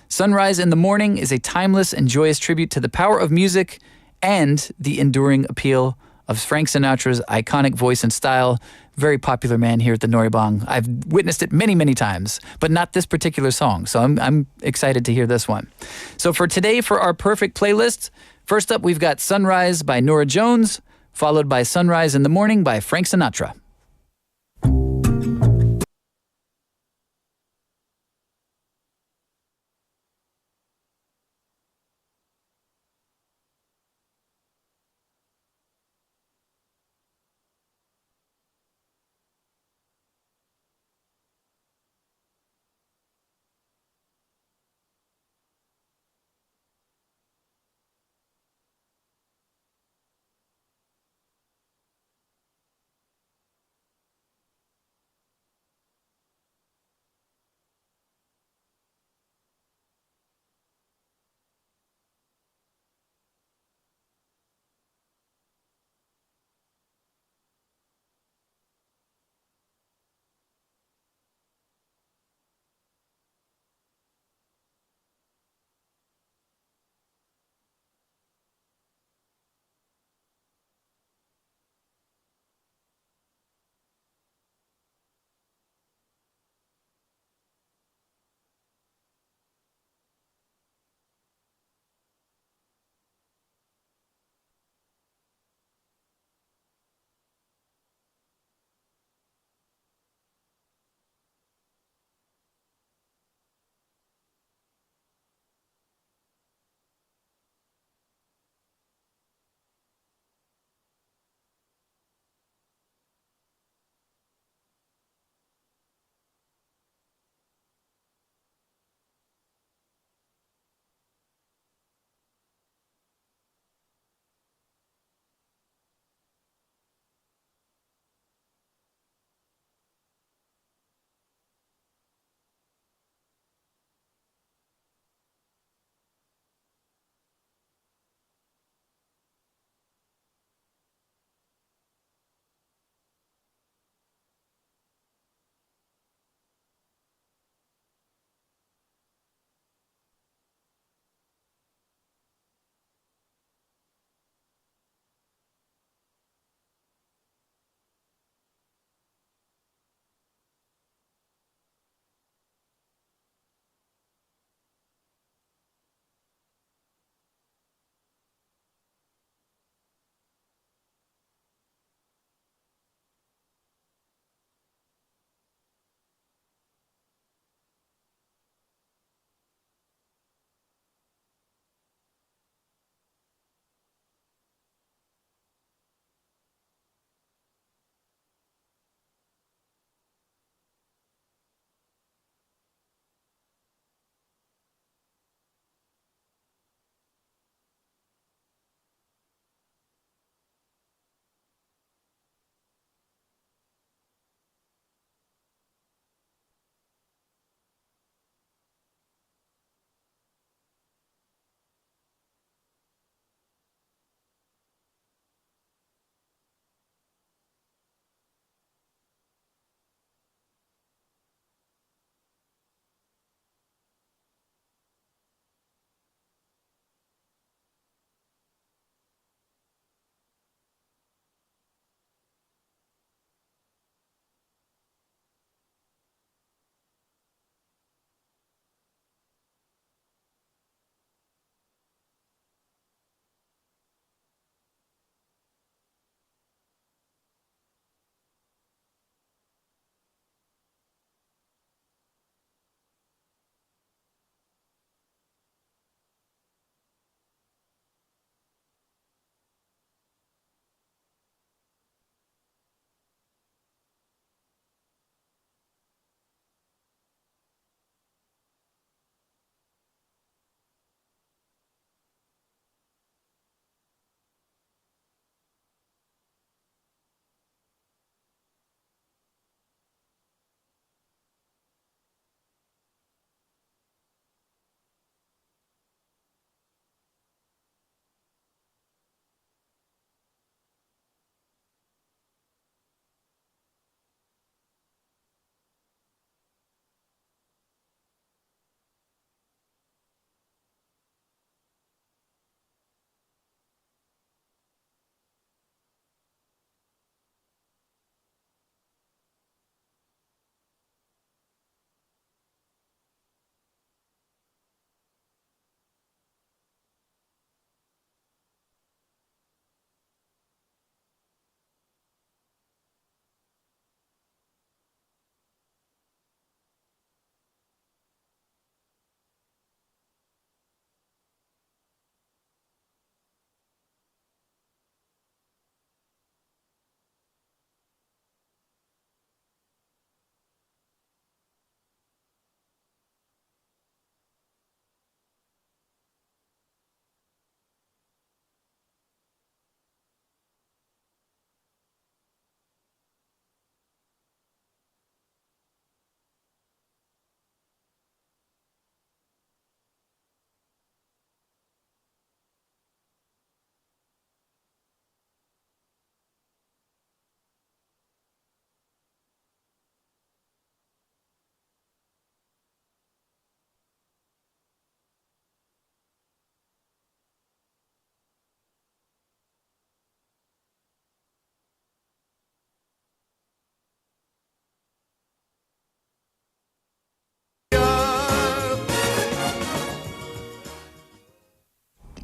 Sunrise in the Morning is a timeless and joyous tribute to the power of music and the enduring appeal of Frank Sinatra's iconic voice and style. Very popular man here at the Noraebang. I've witnessed it many, many times, but not this particular song. So I'm excited to hear this one. So for today, for our perfect playlist, first up we've got Sunrise by Norah Jones, followed by Sunrise in the Morning by Frank Sinatra.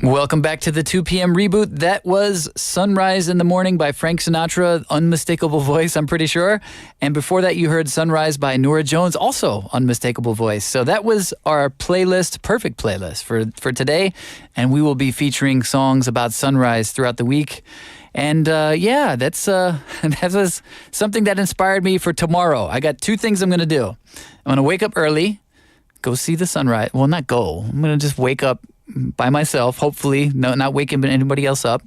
Welcome back to the 2 p.m. reboot. That was Sunrise in the Morning by Frank Sinatra, unmistakable voice, I'm pretty sure. And before that, you heard Sunrise by Norah Jones, also unmistakable voice. So that was our playlist, perfect playlist for today. And we will be featuring songs about sunrise throughout the week. And that was something that inspired me for tomorrow. I got two things I'm going to do. I'm going to wake up early, go see the sunrise. Well, not go. I'm going to just wake up by myself, hopefully, not waking anybody else up.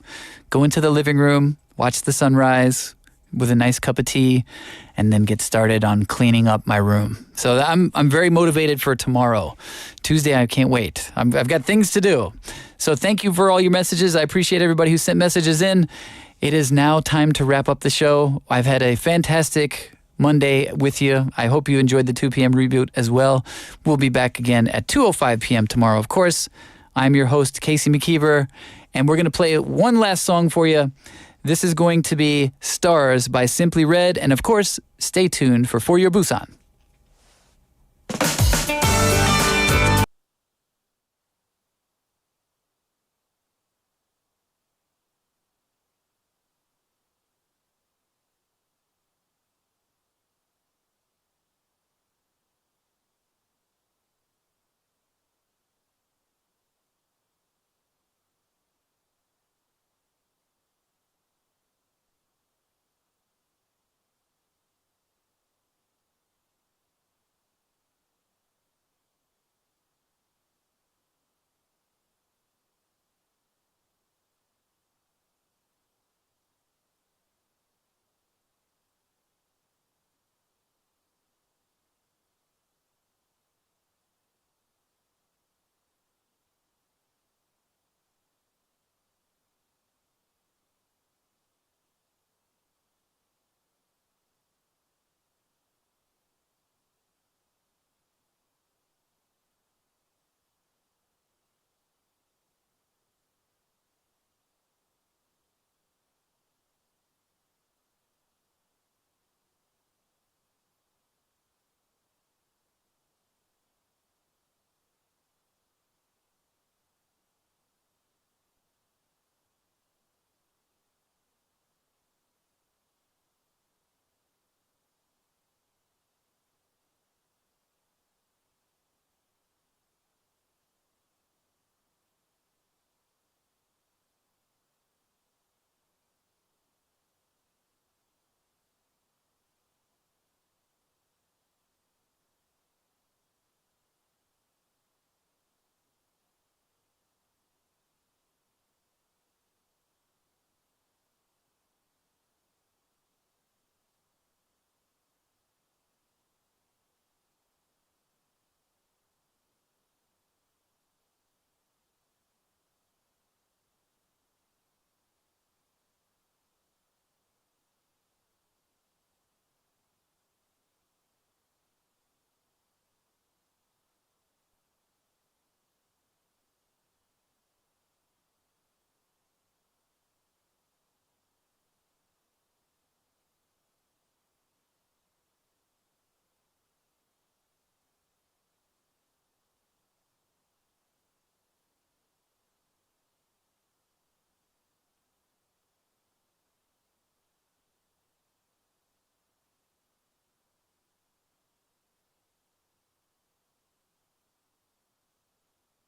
Go into the living room, watch the sunrise with a nice cup of tea, and then get started on cleaning up my room. So I'm very motivated for tomorrow. Tuesday, I can't wait. I've got things to do. So thank you for all your messages. I appreciate everybody who sent messages in. It is now time to wrap up the show. I've had a fantastic Monday with you. I hope you enjoyed the 2 p.m. reboot as well. We'll be back again at 2:05 p.m. tomorrow, of course. I'm your host, Casey McKeever, and we're going to play one last song for you. This is going to be Stars by Simply Red, and of course, stay tuned for Your Busan.